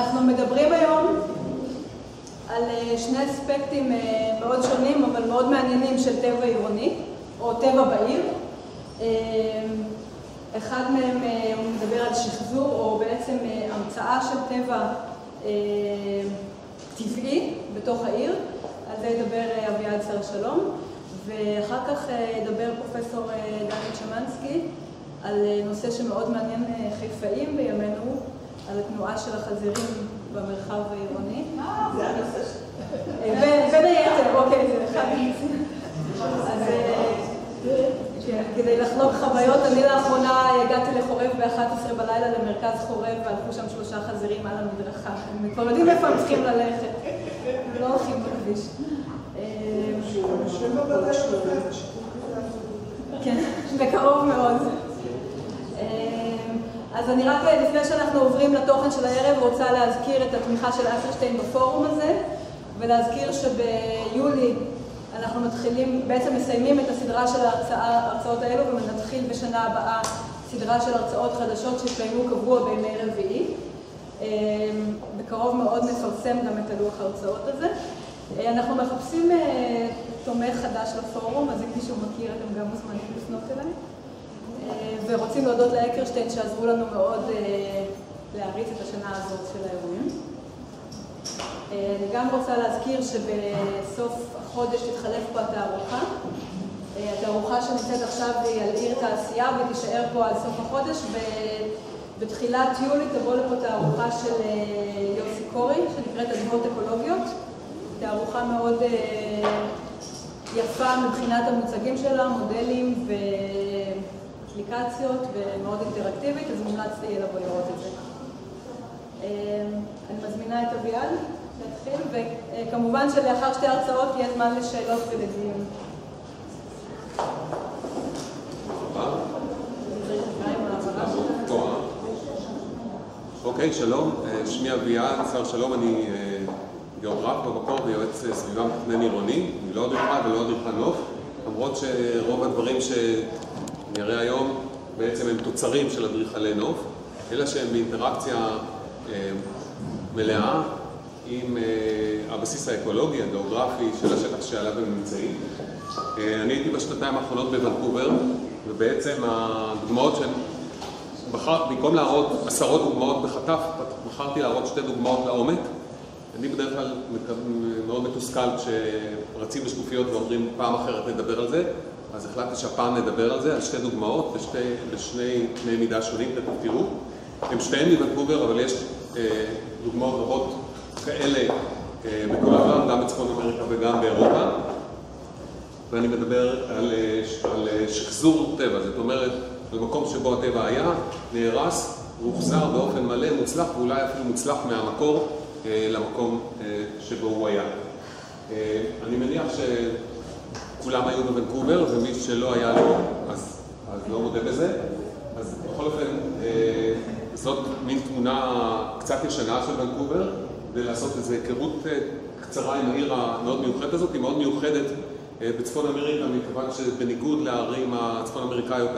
אנחנו מדברים היום על שני אספקטים מאוד שונים, אבל מאוד מעניינים של טבע עירוני, או טבע בעיר. אחד מהם הוא מדבר על שחזור, או בעצם המצאה של טבע טבעי בתוך העיר. על זה ידבר אביעד שר שלום, ואחר כך ידבר פרופסור דני צ'מנסקי על נושא שמאוד מעניין חיפאים בימינו, על התנועה של החזירים במרחב העירוני. זה הנושא בין היתר, אוקיי, זה אחד הנושאים. אז כדי לחלוק חוויות, אני לאחרונה הגעתי לחורב ב-11 בלילה למרכז חורב, והלכו שם 3 חזירים על המדרכה. הם כבר יודעים איפה הם צריכים ללכת, הם לא הולכים בכביש. כן, בקרוב מאוד. אז אני רק לפני שאנחנו עוברים לתוכן של הערב רוצה להזכיר את התמיכה של אסרשטיין בפורום הזה, ולהזכיר שביולי אנחנו מתחילים, בעצם מסיימים את הסדרה של ההרצאות האלו, ונתחיל בשנה הבאה סדרה של הרצאות חדשות שהתקיימו קבוע בימי רביעי. בקרוב מאוד נפרסם גם את הלוח ההרצאות הזה. אנחנו מחפשים תומך חדש לפורום, אז אם מישהו מכיר אתם גם מוזמנים לפנות אליי. ורוצים להודות לאקרשטיין שעזרו לנו מאוד להריץ את השנה הזאת של האירועים. אני גם רוצה להזכיר שבסוף החודש תתחלף פה התערוכה. התערוכה שנמצאת עכשיו היא על עיר תעשייה והיא תישאר פה עד סוף החודש, ובתחילת יולי תבוא לפה תערוכה של יוסי קורי שנקראת אדמות אקולוגיות. תערוכה מאוד יפה מבחינת המוצגים שלה, מודלים ואפליקציות ומאוד אינטראקטיבית, אז מומלץ תהיה לבוא לראות את זה. אני מזמינה את אביעד להתחיל, וכמובן שלאחר שתי הרצאות יהיה זמן לשאלות ולדיון. אוקיי, שלום, שמי אביעד שר שלום, אני גיאוגרף במקור ויועץ סביבה מתכנן עירוני, אני לא אדריכל ולא אדריכל נוף, למרות שרוב הדברים שאני אראה היום בעצם הם תוצרים של אדריכלי נוף, אלא שהם באינטראקציה מלאה עם הבסיס האקולוגי, הגיאוגרפי של השטח שעליו הם נמצאים. אני הייתי בשנתיים האחרונות בוונקובר, ובעצם הדוגמאות במקום להראות 10 דוגמאות בחטף, בחרתי להראות 2 דוגמאות לעומק. אני בדרך כלל מאוד מתוסכל כשרצים בשקופיות ואומרים פעם אחרת נדבר על זה, אז החלטתי שהפעם נדבר על זה, על 2 דוגמאות בשני קנה מידה שונים, תראו. הם שתיהן מוונקובר, אבל יש דוגמאות רבות כאלה בכל העולם, גם בצפון אמריקה וגם באירופה. ואני מדבר על שחזור טבע, זאת אומרת, במקום שבו הטבע היה, נהרס, והוחזר באופן מלא, מוצלח, ואולי אפילו מוצלח מהמקור למקום שבו הוא היה. אני מניח שכולם היו בוונקובר, ומי שלא היה לו, אז לא מודה בזה. אז בכל אופן, זאת מין תמונה קצת ישנה של וונקובר, ולעשות איזו היכרות קצרה עם העיר המאוד מיוחדת הזאת. היא מאוד מיוחדת בצפון אמריקה, מכיוון שבניגוד לערים הצפון אמריקאיות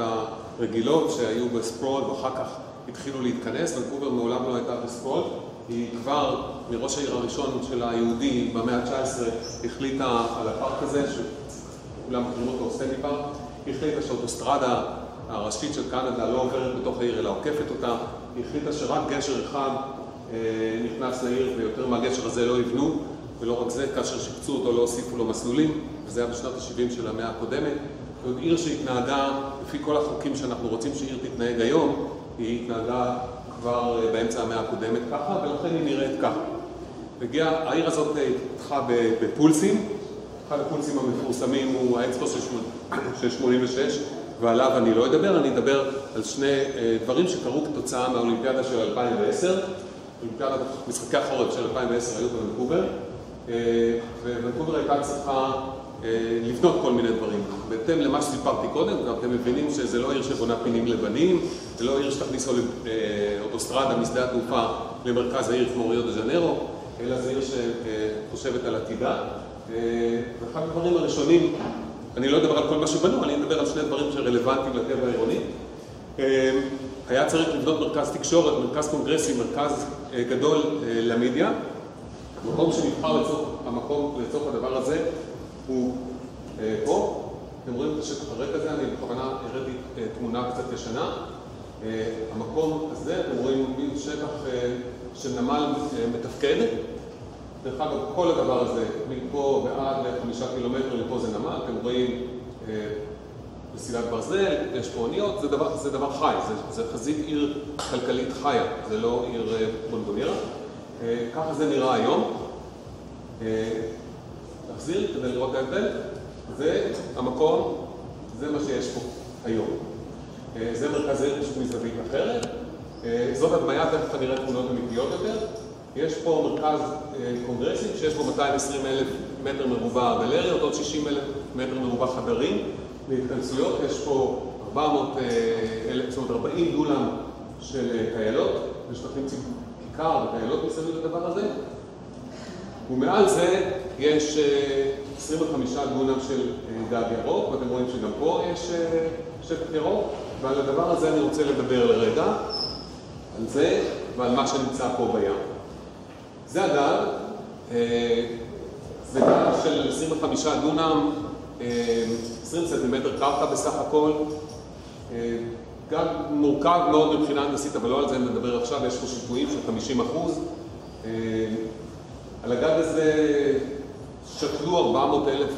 הרגילות שהיו בספרוד ואחר כך התחילו להתכנס, וונקובר מעולם לא הייתה בספרוד. היא כבר מראש העיר הראשון של היהודי במאה ה-19 החליטה על הפארק הזה, שכולם מכירים אותו, סטנלי פארק. היא החליטה שהאוטוסטרדה הראשית של קנדה לא עוברת בתוך העיר אלא עוקפת אותה. היא החליטה שרק גשר אחד נכנס לעיר ויותר מהגשר הזה לא יבנו, ולא רק זה, כאשר שיפצו אותו לא הוסיפו לו מסלולים, וזה היה בשנת ה-70 של המאה הקודמת. זאת עיר שהתנהגה, לפי כל החוקים שאנחנו רוצים שעיר תתנהג היום, היא התנהגה כבר באמצע המאה הקודמת ככה, ולכן היא נראית ככה. העיר הזאת התפתחה בפולסים. אחד הפולסים המפורסמים הוא האקספו של 86, ועליו אני לא אדבר, אני אדבר על 2 דברים שקרו כתוצאה מהאולימפיאדה של 2010. אולימפיאדת משחקי החורף של 2010 היו בוונקובר, וונקובר הייתה צריכה לבנות כל מיני דברים. בהתאם למה שסיפרתי קודם, גם אתם מבינים שזה לא עיר שבונה פינים לבנים, זה לא עיר שתכניס אוטוסטרדה משדה התעופה למרכז העיר כמו ריו דה ז'נרו, אלא זה עיר שחושבת על עתידה. ואחד הדברים הראשונים, אני לא אדבר על כל מה שבנו, אני אדבר על 2 דברים שרלוונטיים לטבע העירוני. היה צריך לבנות מרכז תקשורת, מרכז קונגרסי, מרכז גדול למדיה. המקום שנבחר לצורך הדבר הזה הוא פה. אתם רואים את השטח הרקע הזה, אני בכוונה הראיתי תמונה קצת ישנה. המקום הזה, אתם רואים מין שטח של נמל מתפקד. דרך אגב, כל הדבר הזה, מפה ועד ל5 קילומטר, לפה זה נמל. אתם רואים מסילת ברזל, יש פה אוניות, זה דבר חי, זה חזית עיר כלכלית חיה, זה לא עיר בונבוניירה. ככה זה נראה היום. תחזיר כדי לראות את ההבדל. זה המקום, זה מה שיש פה היום. זה מרכז העיר פשוט מזווית אחרת. זאת הדמיה, תכף נראה תמונות אמיתיות יותר. יש פה מרכז קונגרסי שיש בו 220,000 מטר מרובע גלריות, עוד 60,000 מטר מרובע חדרים להתכנסויות. יש פה 40 דונם של טיילות, ושטחים כיכר וטיילות מסביב לדבר הזה. ומעל זה יש 25 דונם של גג ירוק, ואתם רואים שגם פה יש שטח ירוק, ועל הדבר הזה אני רוצה לדבר לרגע, על זה ועל מה שנמצא פה בים. זה הגג, זה גג של 25 דונם, 20 סנטימטר קרקע בסך הכל. גג מורכב מאוד מבחינה הנדסית, אבל לא על זה נדבר עכשיו, יש פה שיפועים של 50%. על הגג הזה שתלו 400,000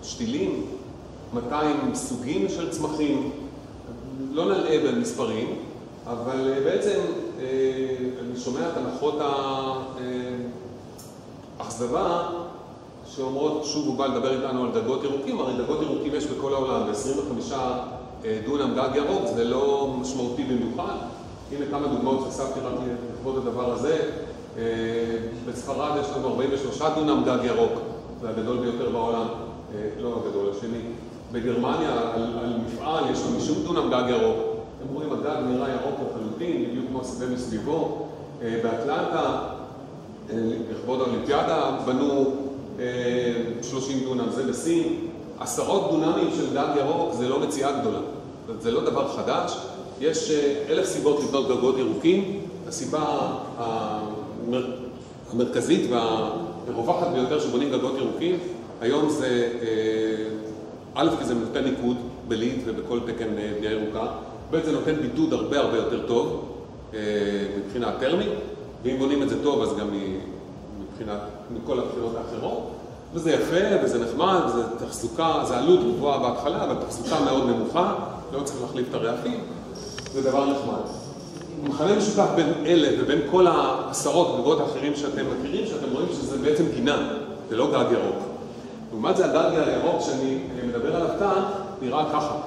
שתילים, 200 סוגים של צמחים, לא נלאה במספרים, אבל בעצם אני שומע את הנחות האכזבה שאומרות, שוב הוא בא לדבר איתנו על גגות ירוקים, הרי גגות ירוקים יש בכל העולם, ב-25 דונם גג ירוק, זה לא משמעותי במיוחד. הנה כמה דוגמאות שחשפתי רק לכבוד הדבר הזה. בספרד יש לנו 43 דונם גג ירוק, זה הגדול ביותר בעולם, לא הגדול, השני. בגרמניה, על מפעל, יש 50 דונם גג ירוק. אתם רואים, הגג נראה ירוק לחלוטין, בדיוק כמו השדה מסביבו. באטלנטה, לכבוד האולימפיאדה, בנו 30 דונם, זה בסין. 10 דונמים של גג ירוק, זה לא מציאה גדולה. זה לא דבר חדש. יש 1,000 סיבות לבנות גגות ירוקים. הסיבה המרכזית והרווחת ביותר שבונים גגות ירוקים, היום זה, א', כי זה נותן ניקוד בליד ובכל תקן בנייה ירוקה, ב', זה נותן בידוד הרבה יותר טוב מבחינה טרמית, ואם בונים את זה טוב אז גם מכל הבחינות האחרות, וזה יפה וזה נחמד, וזה תחזוקה, זה עלות גבוהה בהתחלה, אבל תחזוקה מאוד נמוכה, לא צריך להחליף את הרעפים, זה דבר נחמד. המכנה משותף בין אלה ובין כל העשרות גגות האחרים שאתם מכירים, שאתם רואים שזה בעצם גינה, זה לא גג ירוק. לעומת זה הגג הירוק שאני מדבר עליו כאן, נראה ככה.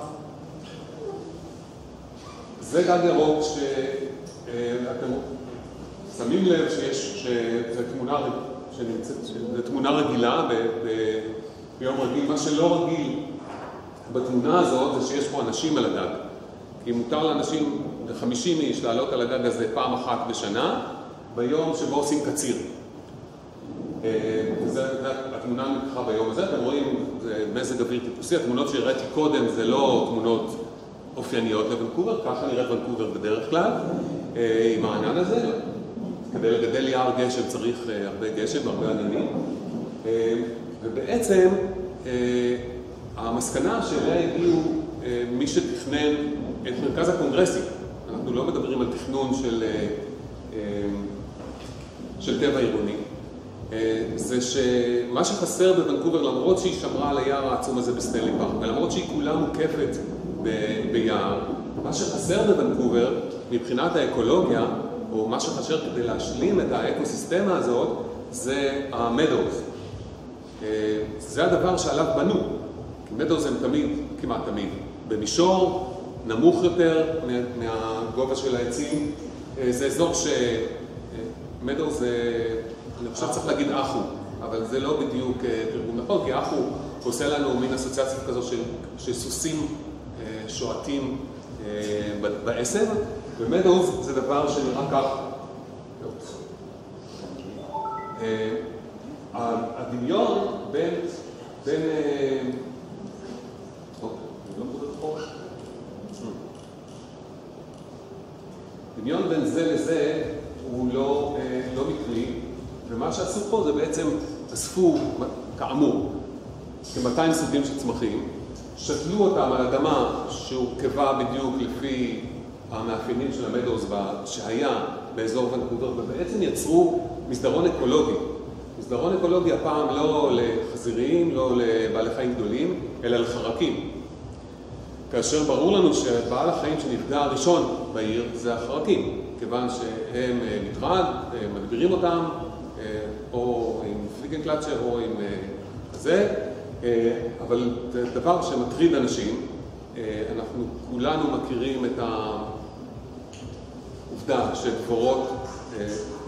זה גג ירוק שאתם שמים לב שזו תמונה רגילה ביום רגיל. מה שלא רגיל בתמונה הזאת זה שיש פה אנשים על הגג. כי מותר לאנשים, ל-50 איש, לעלות על הגג הזה פעם אחת בשנה, ביום שבו עושים קציר. התמונה נקחה ביום הזה, אתם רואים, זה מזג אוויר טיפוסי, התמונות שהראיתי קודם זה לא תמונות אופייניות לוונקובר, ככה נראית וונקובר בדרך כלל, עם הענן הזה. כדי לגדל יער גשם צריך הרבה גשם, הרבה עננים. ובעצם המסקנה שאליה הגיעו מי שתכנן את מרכז הקונגרסי, אנחנו לא מדברים על תכנון של טבע עירוני, זה שמה שחסר בוונקובר, למרות שהיא שמרה על היער העצום הזה בסטנלי פארק, ולמרות שהיא כולה מוקפת ביער, מה שחסר בוונקובר מבחינת האקולוגיה, או מה שחסר כדי להשלים את האקוסיסטמה הזאת, זה המדוז. זה הדבר שעליו בנו. מדוז הם תמיד, כמעט תמיד, במישור, נמוך יותר מהגובה של העצים. זה אזור מדוז, אני חושב צריך להגיד אחו, אבל זה לא בדיוק תרגום נכון, כי אחו עושה לנו מין אסוציאציה כזו שסוסים שועטים בעשב, ומדוז זה דבר שנראה כך. הדמיון בין דמיון בין זה לזה הוא לא מקרי, ומה שעשו פה זה בעצם אספו, כאמור, כ-200 סוגים של צמחים, שתלו אותם על אדמה שהורכבה בדיוק לפי המאפיינים של המדוז שהיה באזור ונקובר, ובעצם יצרו מסדרון אקולוגי. מסדרון אקולוגי הפעם לא לחזירים, לא לבעלי חיים גדולים, אלא לחרקים. כאשר ברור לנו שבעל החיים שנפגע הראשון בעיר זה החרקים, כיוון שהם מטרד, מדבירים אותם, או עם פליגנקלצ'ר או עם זה, אבל זה דבר שמטריד אנשים. אנחנו כולנו מכירים את העובדה שדבורות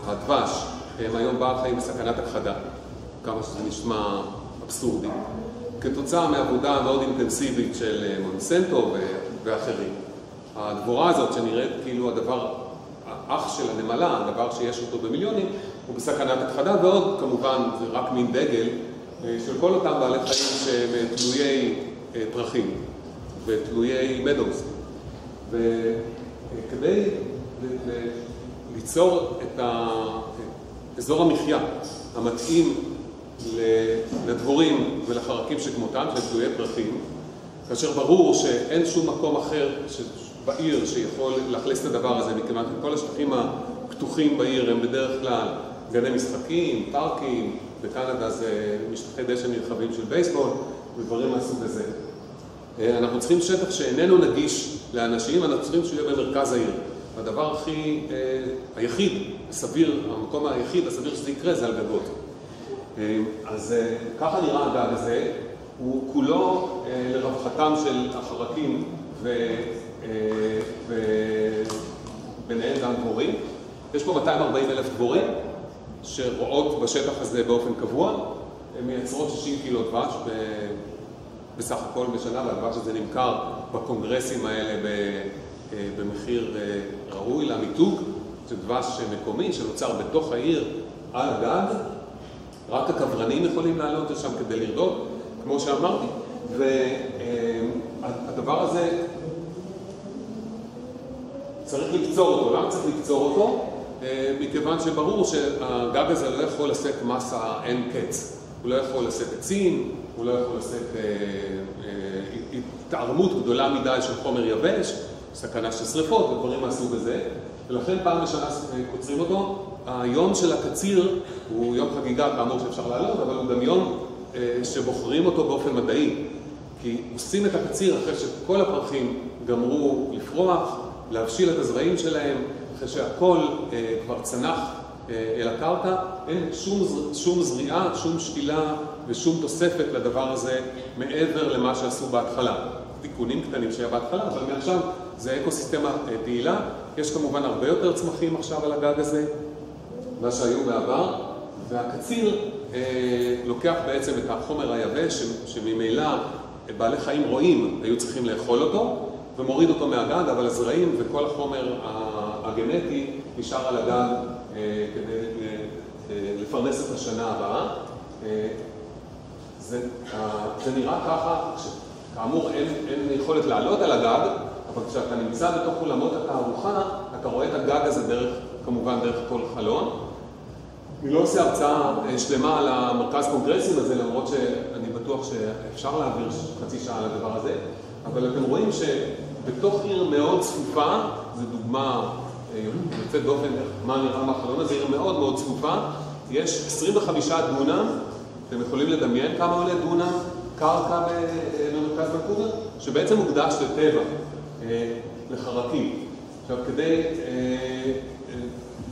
הדבש הם היום בעל חיים בסכנת הכחדה, כמה שזה נשמע אבסורדי, כתוצאה מעבודה מאוד אינטנסיבית של מונסנטו ואחרים. הדבורה הזאת שנראית כאילו הדבר, האח של הנמלה, הדבר שיש אותו במיליונים, הוא בסכנת הכחדה, ועוד כמובן זה רק מין דגל של כל אותם בעלי חיים שהם תלויי פרחים ותלויי מדוז. וכדי ליצור את אזור המחיה המתאים לדבורים ולחרקים שכמותם, של תלויי פרחים, כאשר ברור שאין שום מקום אחר בעיר שיכול לאכלס את הדבר הזה, מכיוון שכל השטחים הפתוחים בעיר הם בדרך כלל גני משחקים, פארקים, בקנדה זה משטחי דשא נרחבים של בייסבול ודברים מהסוג הזה. אנחנו צריכים שטח שאיננו נגיש לאנשים, אנחנו צריכים שיהיה במרכז העיר. הדבר היחיד, הסביר, המקום היחיד הסביר שזה יקרה זה על גגות. אז ככה נראה הגג הזה, הוא כולו לרווחתם של החרקים וביניהם גם דבורים. יש פה 240,000 דבורים שרואות בשטח הזה באופן קבוע. הן מייצרות 60 קילו דבש בסך הכל בשנה, והדבש הזה נמכר בקונגרסים האלה במחיר ראוי למיתוג. זה דבש מקומי שנוצר בתוך העיר על הגג. רק הכוורנים יכולים לעלות לשם כדי לרדות, כמו שאמרתי. והדבר הזה צריך לקצור אותו. למה צריך לקצור אותו? מכיוון שברור שהגג הזה לא יכול לשאת מסה אין קץ. הוא לא יכול לשאת עצים, הוא לא יכול לשאת התערמות גדולה מדי של חומר יבש, סכנה של שריפות ודברים מהסוג הזה. ולכן פעם בשנה קוצרים אותו. היום של הקציר הוא יום חגיגה, כאמור שאפשר לעלות, אבל הוא גם יום שבוחרים אותו באופן מדעי. כי עושים את הקציר אחרי שכל הפרחים גמרו לפרוח, להבשיל את הזרעים שלהם, אחרי שהכל כבר צנח אל הקרקע. אין שום זריעה, שום שתילה ושום תוספת לדבר הזה מעבר למה שעשו בהתחלה. תיקונים קטנים שהיה בהתחלה, אבל מעכשיו זה אקוסיסטמה פעילה. יש כמובן הרבה יותר צמחים עכשיו על הגג הזה, מה שהיו בעבר, והקציר לוקח בעצם את החומר היבש שממילא בעלי חיים רואים היו צריכים לאכול אותו, ומוריד אותו מהגג, אבל הזרעים וכל החומר הגנטי נשאר על הגג כדי לפרנס את השנה הבאה. זה נראה ככה, כאמור אין יכולת לעלות על הגג, אבל כשאתה נמצא בתוך אולמות התערוכה, אתה רואה את הגג הזה כמובן דרך כל חלון. אני לא עושה הרצאה שלמה על המרכז קונגרסים הזה, למרות שאני בטוח שאפשר להעביר חצי שעה על הדבר הזה, אבל אתם רואים שבתוך עיר מאוד צפופה, זו דוגמה יוצאת דופן מה נראה מהחלון הזה, עיר מאוד מאוד צפופה, יש 25 דונם, אתם יכולים לדמיין כמה עולה דונם קרקע במרכז ונקובר, שבעצם מוקדש לטבע, לחרקים. עכשיו,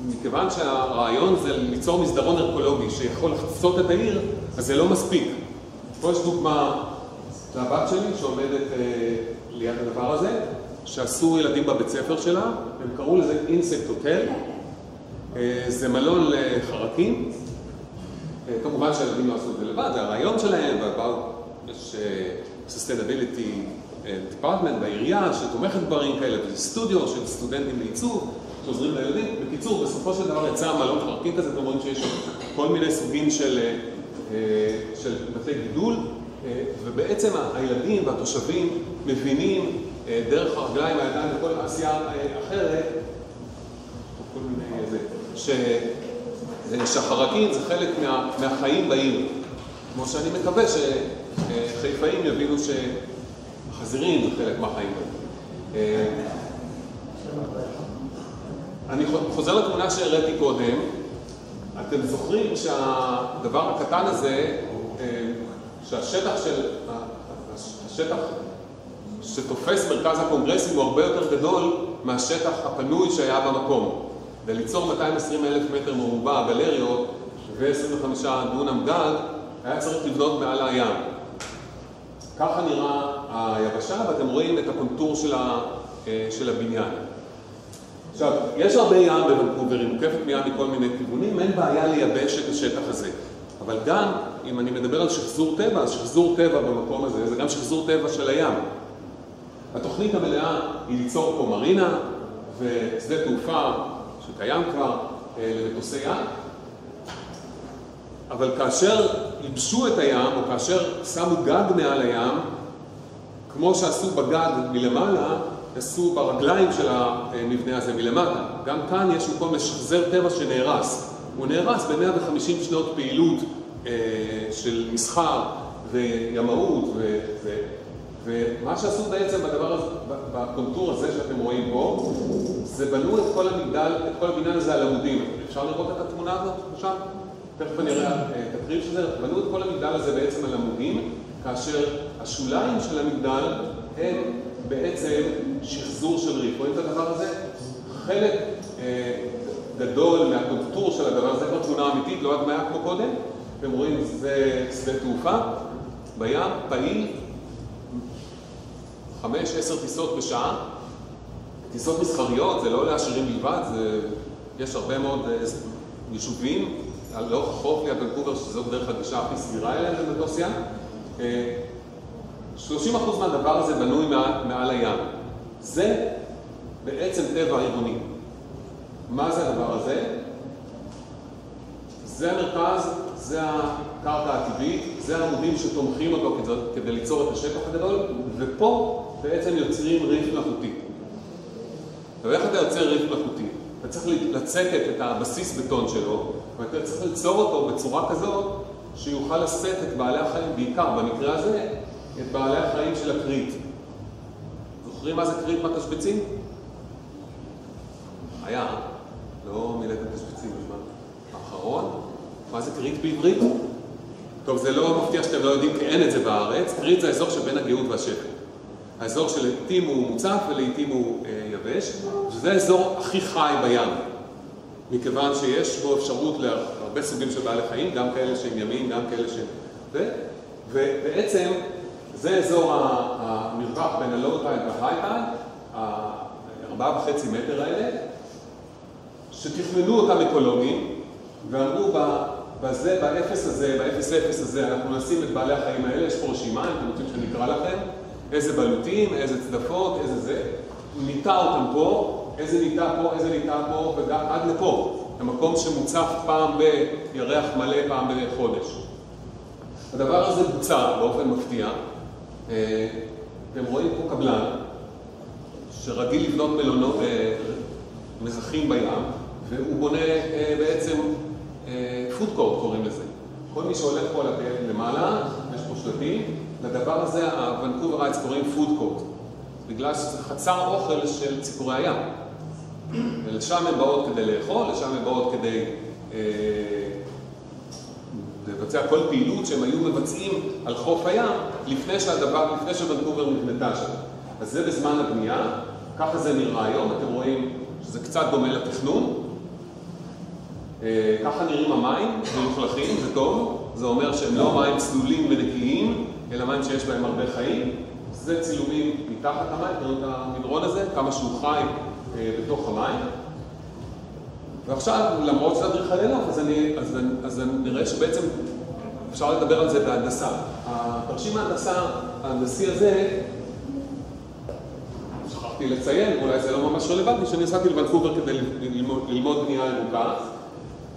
מכיוון שהרעיון זה ליצור מסדרון אקולוגי שיכול לחצות את העיר, אז זה לא מספיק. פה יש דוגמה לבת שלי שעומדת ליד הדבר הזה, שעשו ילדים בבית ספר שלה, הם קראו לזה אינסקט הוטל. זה מלון לחרקים. כמובן שהילדים לא עשו את זה לבד, זה הרעיון שלהם, יש sustainability department בעירייה שתומכת דברים כאלה, וזה סטודיו של סטודנטים לעיצוב שעוזרים לילדים. בקיצור, בסופו של דבר יצא מלון חרקים כזה, אתם רואים שיש כל מיני סוגים של בתי גידול, ובעצם הילדים והתושבים מבינים דרך הרגליים, הידיים וכל העשייה אחרת, שהחרקים זה חלק מהחיים בעיר. כמו שאני מקווה שחיפאים יבינו שחזירים זה חלק מהחיים בעיר. אני חוזר לתמונה שהראיתי קודם. אתם זוכרים שהדבר הקטן הזה, שהשטח שתופס מרכז הקונגרסים הוא הרבה יותר גדול מהשטח הפנוי שהיה במקום. וליצור 220,000 מטר מרובע גלריות ו-25 דונם גג, היה צריך לבנות מעל הים. ככה נראה היבשה, ואתם רואים את הקונטור של הבניין. עכשיו, יש הרבה ים בוונקובר, היא מוקפת מים מכל מיני כיוונים, אין בעיה לייבש את השטח הזה. אבל גם, אם אני מדבר על שחזור טבע, אז שחזור טבע במקום הזה, זה גם שחזור טבע של הים. התוכנית המלאה היא ליצור פה מרינה ושדה תעופה שקיים כבר למטוסי ים. אבל כאשר ייבשו את הים, או כאשר שמו גג מעל הים, כמו שעשו בגג מלמעלה, עשו ברגליים של המבנה הזה מלמטה. גם כאן יש מקום לשחזר טבע שנהרס. הוא נהרס ב-150 שנות פעילות של מסחר וימאות, ומה שעשו בעצם בדבר הזה, בקונטור הזה שאתם רואים פה, זה בנו את כל המגדל, את כל הבניין הזה על עמודים. אפשר לראות את התמונה הזאת עכשיו? תכף אני אראה תקריב שזה. בנו את כל המגדל הזה בעצם על עמודים, כאשר השוליים של המגדל הם בעצם שחזור של ריף. רואים את הדבר הזה? חלק גדול מהקונטור של הדבר הזה, כבר תמונה אמיתית, לא הדמיה כמו קודם. אתם רואים, זה שדה תעופה בים, פעיל, 5-10 טיסות בשעה. טיסות מסחריות, זה לא לעשירים בלבד, יש הרבה מאוד יישובים על לאורך החוף ליד וונקובר, שזאת דרך הגישה הכי סבירה אליהם במטוס ים. 30% מהדבר הזה בנוי מעל הים. זה בעצם טבע עירוני. מה זה הדבר הזה? זה המרכז, זה הקרקע הטבעית, זה העמודים שתומכים אותו כדי ליצור את השטח הגדול, ופה בעצם יוצרים ריף מלאכותי. ואיך אתה יוצר ריף מלאכותי? אתה צריך לצקת את הבסיס בטון שלו, ואתה צריך ליצור אותו בצורה כזאת שיוכל לשאת את בעלי החיים, בעיקר במקרה הזה, את בעלי החיים של הקרית. זוכרים מה זה קרית מהתשבצים? היה, לא מילאת התשבצים בזמן האחרון. מה זה קרית בעברית? טוב, זה לא מפתיע שאתם לא יודעים, כי אין את זה בארץ. קרית זה האזור שבין הגאות והשפל. האזור שלעיתים הוא מוצף ולעיתים הוא יבש, וזה האזור הכי חי בים. מכיוון שיש בו אפשרות להרבה סוגים של בעלי חיים, גם כאלה שהם ימיים, גם כאלה שהם... ובעצם זה אזור המרווח בין הלואו-טייד וההיי-טייד, 4.5 מטר האלה, שתכננו אותם אקולוגים, ואמרו בזה, באפס הזה, אנחנו נשים את בעלי החיים האלה, יש פה רשימה, אם אתם רוצים שנקרא לכם, איזה בלוטים, איזה צדפות, איזה זה, ניטה אותם פה, איזה ניטה פה, איזה ניטה פה, ועד לפה, המקום שמוצף פעם בירח מלא, פעם בחודש. הדבר הזה בוצע באופן מפתיע. אתם רואים פה קבלן שרגיל לבנות מלונות מזחים בים, והוא בונה בעצם פוד קורט קוראים לזה. כל מי שהולך פה למעלה, יש פה שלטים, לדבר הזה הוונקוברייטס קוראים פוד קורט, בגלל שזה חצר אוכל של ציפורי הים. ולשם הן באות כדי לאכול, לשם הן באות כדי לבצע כל פעילות שהם היו מבצעים על חוף הים לפני שוונקובר נבנתה שם. אז זה בזמן הבנייה, ככה זה נראה היום, אתם רואים שזה קצת דומה לתכנון. ככה נראים המים, מלוכלכים, זה טוב, זה אומר שהם לא מים צלולים ונקיים, אלא מים שיש בהם הרבה חיים. זה צילומים מתחת המים, תראו את המדרון הזה, כמה שהוא חי בתוך המים. ועכשיו, למרות שזה אדריכלי נוף, אז נראה שבעצם אפשר לדבר על זה בהנדסה. התרשים ההנדסי הזה, שכחתי לציין, אולי זה לא ממש רלוונטי, שאני נסעתי לוונקובר כדי ללמוד בנייה ירוקה,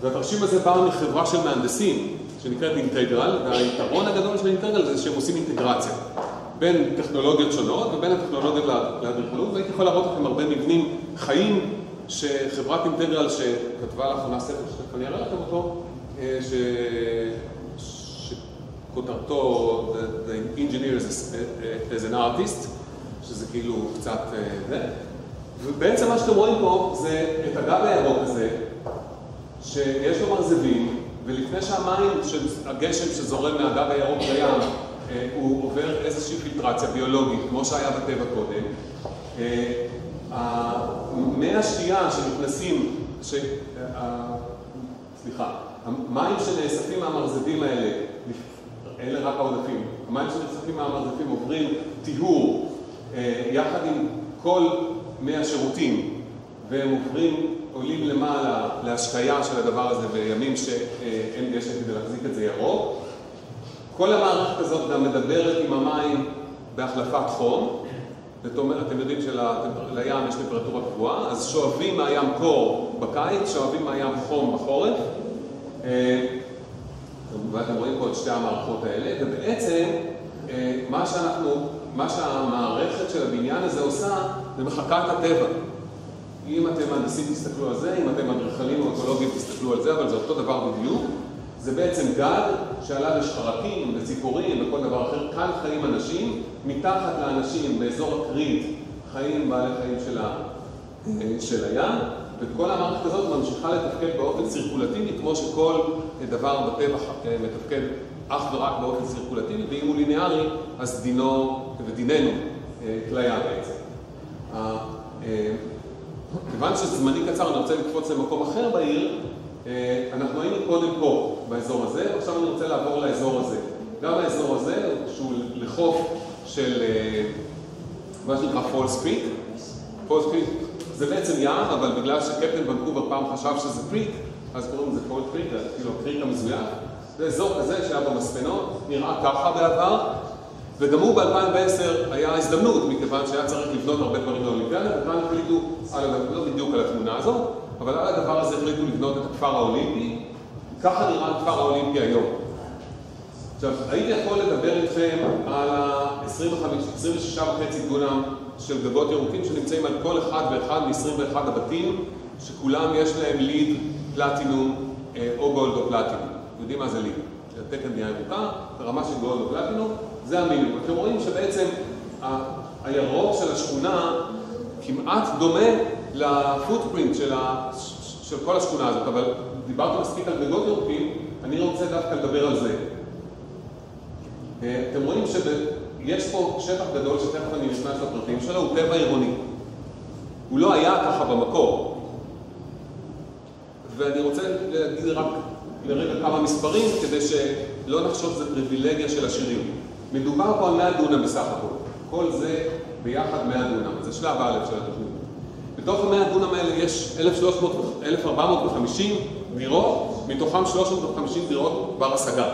והתרשים הזה בא מחברה של מהנדסים, שנקראת אינטגרל, והיתרון הגדול של אינטגרל זה שהם עושים אינטגרציה בין טכנולוגיות שונות ובין הטכנולוגיות לאדריכלות, והייתי יכול להראות לכם הרבה מבנים חיים שחברת אינטגרל שכתבה לאחרונה ספר שתכף אני אראה לכם אותו, שכותרתו The Engineer as an Artist, שזה כאילו קצת זה. ובעצם מה שאתם רואים פה זה את הגג הירוק הזה, שיש לו מרזבים, ולפני שהמים, הגשם שזורם מהגג הירוק לים, הוא עובר איזושהי פילטרציה ביולוגית, כמו שהיה בטבע קודם. מי השתייה שנכנסים, המים שנאספים מהמרזבים האלה, אלה רק העודפים, המים שנאספים מהמרזבים עוברים טיהור יחד עם כל מי השירותים, והם עולים למעלה להשקיה של הדבר הזה בימים שאין גשם כדי להחזיק את זה ירוק. כל המערכת הזאת גם מדברת עם המים בהחלפת חום. זאת אומרת, אתם יודעים שלים יש טמפרטורה קבועה, אז שואבים מהים קור בקיץ, שואבים מהים חום בחורף. ואתם רואים פה את שתי המערכות האלה, ובעצם מה שהמערכת של הבניין הזה עושה, זה מחקה את הטבע. אם אתם מהנדסים תסתכלו על זה, אם אתם אדריכלים או אקולוגים תסתכלו על זה, אבל זה אותו דבר בדיוק. זה בעצם גג שעליו יש חרקים וציפורים וכל דבר אחר. כאן חיים אנשים, מתחת לאנשים באזור הקרית חיים בעלי חיים של הים, וכל המערכת הזאת ממשיכה לתפקד באופן סירקולטיבי, כמו שכל דבר בטבע מתפקד אך ורק באופן סירקולטיבי, ואם הוא ליניארי, אז דינו ודיננו תליה בעצם. כיוון שזמני קצר, אני רוצה לקפוץ למקום אחר בעיר, אנחנו היינו קודם פה, באזור הזה, ועכשיו אני רוצה לעבור לאזור הזה. גם האזור הזה, שהוא לחוף של מה שנקרא פולס קריק. פולס קריק זה בעצם ים, אבל בגלל שקפטן ונקובר פעם חשב שזה קריק, אז קוראים לזה פולס קריק, כאילו הקריק המזויף. זה אזור כזה שהיה במספנות, נראה ככה בעבר, וגם הוא ב-2010 היה הזדמנות, מכיוון שהיה צריך לבנות הרבה דברים לאולימפיאדה, וכאן החליטו, לא בדיוק על התמונה הזו, אבל על הדבר הזה החליטו לבנות את הכפר האולימפי. ככה נראה הכפר האולימפי היום. עכשיו, הייתי יכול לדבר איתכם על ה-26.5 דונם של גגות ירוקים שנמצאים על כל אחד ואחד מ-21 הבתים, שכולם יש להם ליד, פלטינום או גולד או פלטינום. יודעים מה זה ליד? התקן בנייה ירוקה, ברמה של גולד או פלטינום, זה המינימום. אתם רואים שבעצם הירוק של השכונה כמעט דומה לפוטפרינט של כל השכונה הזאת, אבל דיברתי מספיק על גגות ירוקים, אני רוצה דווקא לדבר על זה. אתם רואים שיש פה שטח גדול שתכף אני נכנס לפרטים שלו, הוא טבע עירוני. הוא לא היה ככה במקור. ואני רוצה להגיד רק לרגע כמה מספרים, כדי שלא נחשוב שזה פריבילגיה של עשירים. מדובר פה על 100 דונם בסך הכל. כל זה ביחד 100 דונם. זה שלב א' של התוכנית. בתוך ה-100 דונם האלה יש 1,450 דירות, מתוכם 350 דירות בר השגה.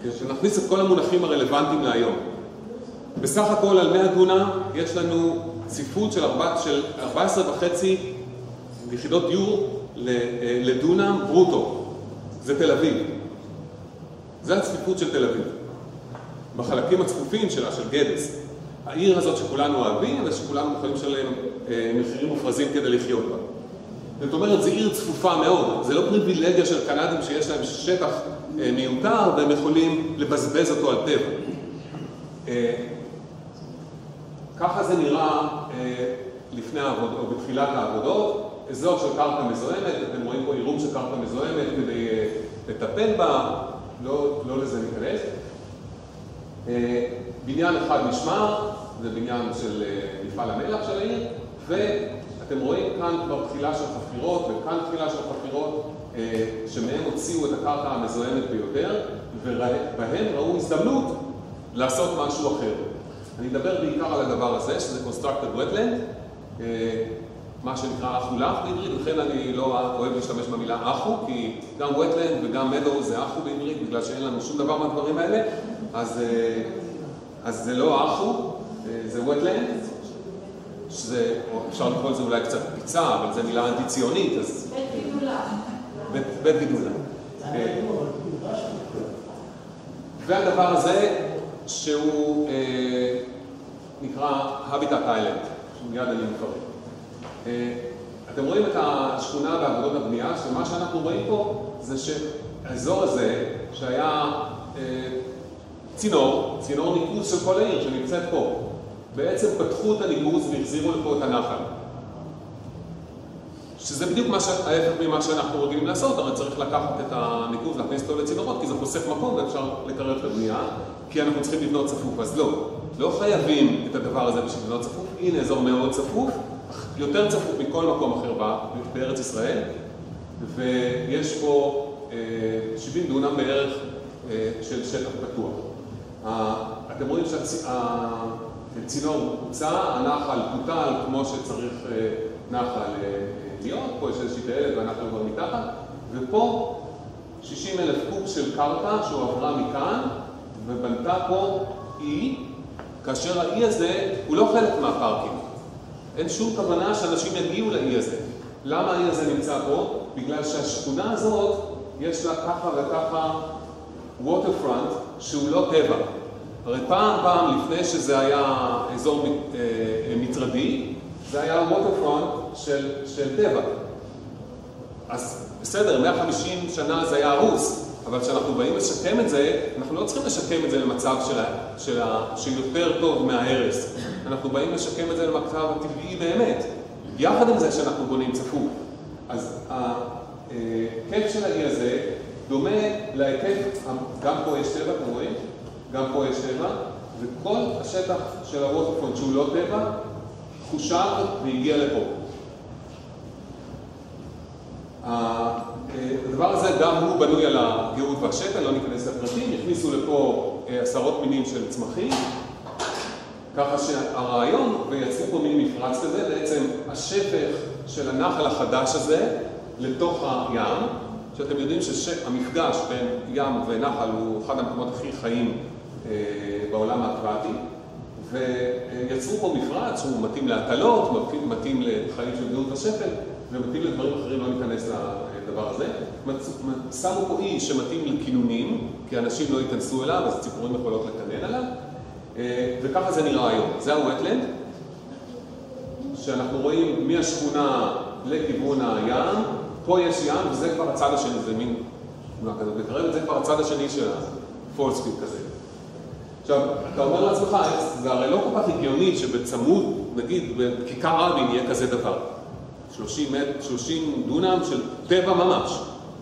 כשנכניס את כל המונחים הרלוונטיים להיום. בסך הכל על 100 דונם יש לנו צפיפות של 14.5 יחידות דיור לדונם ברוטו. זה תל אביב. זה הצפיפות של תל אביב. בחלקים הצפופים שלה, של גדס. העיר הזאת שכולנו אוהבים ושכולנו יכולים לשלם מחירים מופרזים כדי לחיות בה. זאת אומרת, זו עיר צפופה מאוד. זה לא פריבילגיה של קנדים שיש להם שטח מיותר והם יכולים לבזבז אותו על טבע. ככה זה נראה לפני העבודות, או בתחילת העבודות. אזור של קרקע מזוהמת, אתם רואים פה עירום של קרקע מזוהמת כדי לטפל בה, לא לזה ניכנס. בניין אחד נשמר, זה בניין של מפעל המלח של העיר, ואתם רואים כאן כבר תחילה של חפירות, וכאן תחילה של חפירות שמהם הוציאו את הקרקע המזוהמת ביותר, ובהם ראו הזדמנות לעשות משהו אחר. אני אדבר בעיקר על הדבר הזה, שזה Constructed Wetland, מה שנקרא אחו לך בעברית, לכן אני לא אוהב להשתמש במילה אחו, כי גם Wetland וגם Meadow זה אחו בעברית, בגלל שאין לנו שום דבר מהדברים האלה, אז זה לא אחו, זה Wetland, שזה, אפשר לקרוא לזה אולי קצת פיצה, אבל זו מילה אנטי-ציונית, אז... בית גידולה. בית גידולה. והדבר הזה, שהוא נקרא Habitat Island, שמיד אני מפרט. אתם רואים את השכונה בעבודות הבנייה, שמה שאנחנו רואים פה זה שהאזור הזה, שהיה צינור ניקוז של כל העיר שנמצאת פה, בעצם פתחו את הניקוז והחזירו לפה את הנחל. שזה בדיוק ההפך ממה שאנחנו רגילים לעשות, הרי צריך לקחת את הניקוז, להכניס אותו לצינורות, כי זה חוסך מקום ואפשר לקרב את הבנייה, כי אנחנו צריכים לבנות צפוף. אז לא חייבים את הדבר הזה בשביל לבנות צפוף. הנה אזור מאוד צפוף, יותר צפוף מכל מקום אחר בארץ ישראל, ויש פה 70 דונם בערך של שטח פתוח. אתם רואים שהצינור הוצא, הנחל פוטל כמו שצריך נחל להיות, פה יש איזושהי טיילת והנחל כבר מתחת, ופה 60,000 קוב של קרקע שהועברה מכאן ובנתה פה אי, כאשר האי הזה הוא לא חלק מהפארקים. אין שום כוונה שאנשים יגיעו לאי הזה. למה האי הזה נמצא פה? בגלל שהשכונה הזאת יש לה ככה וככה waterfront שהוא לא טבע. הרי פעם לפני שזה היה אזור מטרדי, זה היה waterfront של טבע. אז בסדר, 150 שנה זה היה הרוס, אבל כשאנחנו באים לשקם את זה, אנחנו לא צריכים לשקם את זה למצב שיותר טוב מההרס. אנחנו באים לשקם את זה למצב הטבעי באמת. יחד עם זה שאנחנו בונים צפוף. אז ההיקף של האי הזה דומה להיקף, גם פה יש טבע, אתם רואים? גם פה יש טבע, וכל השטח של הווטרפרונט שהוא לא טבע, חושב והגיע לפה. הדבר הזה גם הוא בנוי על הגאות והשתל, לא ניכנס לפרטים, הכניסו לפה עשרות מינים של צמחים, ככה שהרעיון, ויצאו פה מין מפרץ כזה, בעצם השפך של הנחל החדש הזה לתוך הים, שאתם יודעים שהמפגש בין ים ונחל הוא אחד המקומות הכי חיים בעולם האקוואטי, ויצרו פה מפרץ שהוא מתאים להטלות, מתאים לחיים של גאות ושפל, ומתאים לדברים אחרים, לא ניכנס לדבר הזה. שמו פה אי שמתאים לכינונים, כי אנשים לא ייכנסו אליו, אז ציפורים יכולות לקנן עליו, וככה זה נראה היום. זה הווטלנד, שאנחנו רואים מהשכונה לכיוון הים, פה יש ים, וזה כבר הצד השני, זה מין תמונה כזאת בקרב, זה כבר הצד השני של הפולספיד כזה. עכשיו, אתה אומר לעצמך, זה הרי לא כל כך הגיוני שבצמוד, נגיד, בכיכר רבין יהיה כזה דבר. 30 דונם של טבע ממש,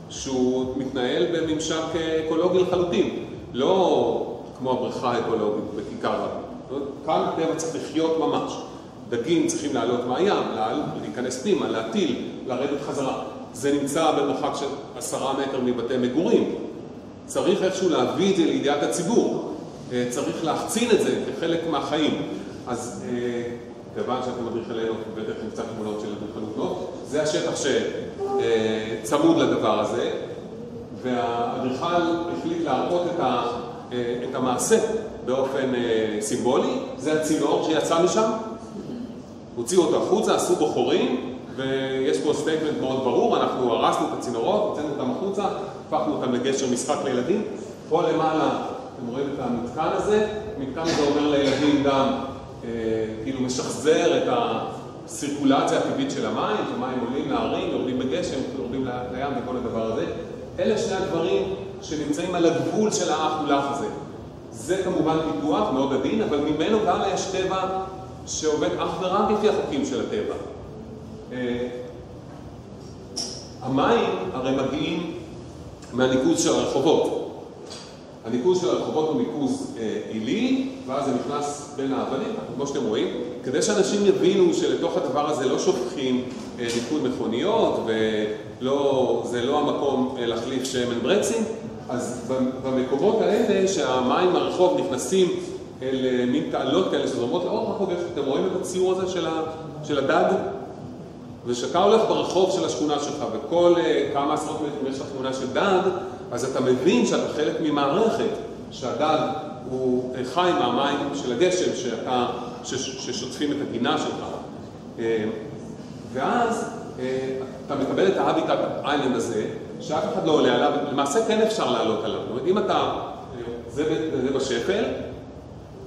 שהוא מתנהל בממשק אקולוגי לחלוטין, לא כמו הבריכה האקולוגית בכיכר רבין. כאן טבע צריך לחיות ממש. דגים צריכים לעלות מהים, להיכנס פנימה, להטיל, לרדת חזרה. זה נמצא במרחק של 10 מטר מבתי מגורים. צריך איכשהו להביא את זה לידיעת הציבור. צריך להחצין את זה כחלק מהחיים. אז כיוון שאתם מדריך אלינו, בטח עם קצת תמונות של אדריכלות, זה השטח שצמוד לדבר הזה, והאדריכל החליט להראות את המעשה באופן סימבולי. זה הצינור שיצא משם, הוציאו אותו החוצה, עשו בו חורים, ויש פה סטייטמנט מאוד ברור, אנחנו הרסנו את הצינורות, הוצאנו אותם החוצה, הפכנו אותם לגשר משחק לילדים. פה למעלה, אתם רואים את המתקן הזה, המתקן הזה אומר לילדים גם, כאילו משחזר את הסירקולציה הטבעית של המים, שהמים עולים להרים, יורדים בגשם, יורדים לים וכל הדבר הזה. אלה שני הדברים שנמצאים על הגבול של האח ולך הזה. זה כמובן פיתוח מאוד עדין, אבל ממנו גם יש טבע שעובד אך ורק לפי החוקים של הטבע. המים הרי מגיעים מהניקוז של הרחובות. הניקוז של הרחובות הוא ניקוז עילי, ואז זה נכנס בין האבנים, כמו שאתם רואים, כדי שאנשים יבינו שלתוך הדבר הזה לא שופכים ניקוד מכוניות, וזה לא המקום להחליף שמן ברקסים, אז במקומות האלה שהמים מהרחוב נכנסים אל מין תעלות כאלה שזורמות לאורך החודש, אתם רואים את הציור הזה של הדג? ושאתה הולך ברחוב של השכונה שלך, וכל כמה עשרות מטרים יש לך תמונה של דג, אז אתה מבין שאתה חלק ממערכת, שהדג הוא חי מהמים של הגשם ששוטפים את הגינה שלך. ואז אתה מקבל את ההביטט איילנד הזה, שאף אחד לא עולה עליו, למעשה כן אפשר לעלות עליו. זאת אומרת, אם זה בשפל,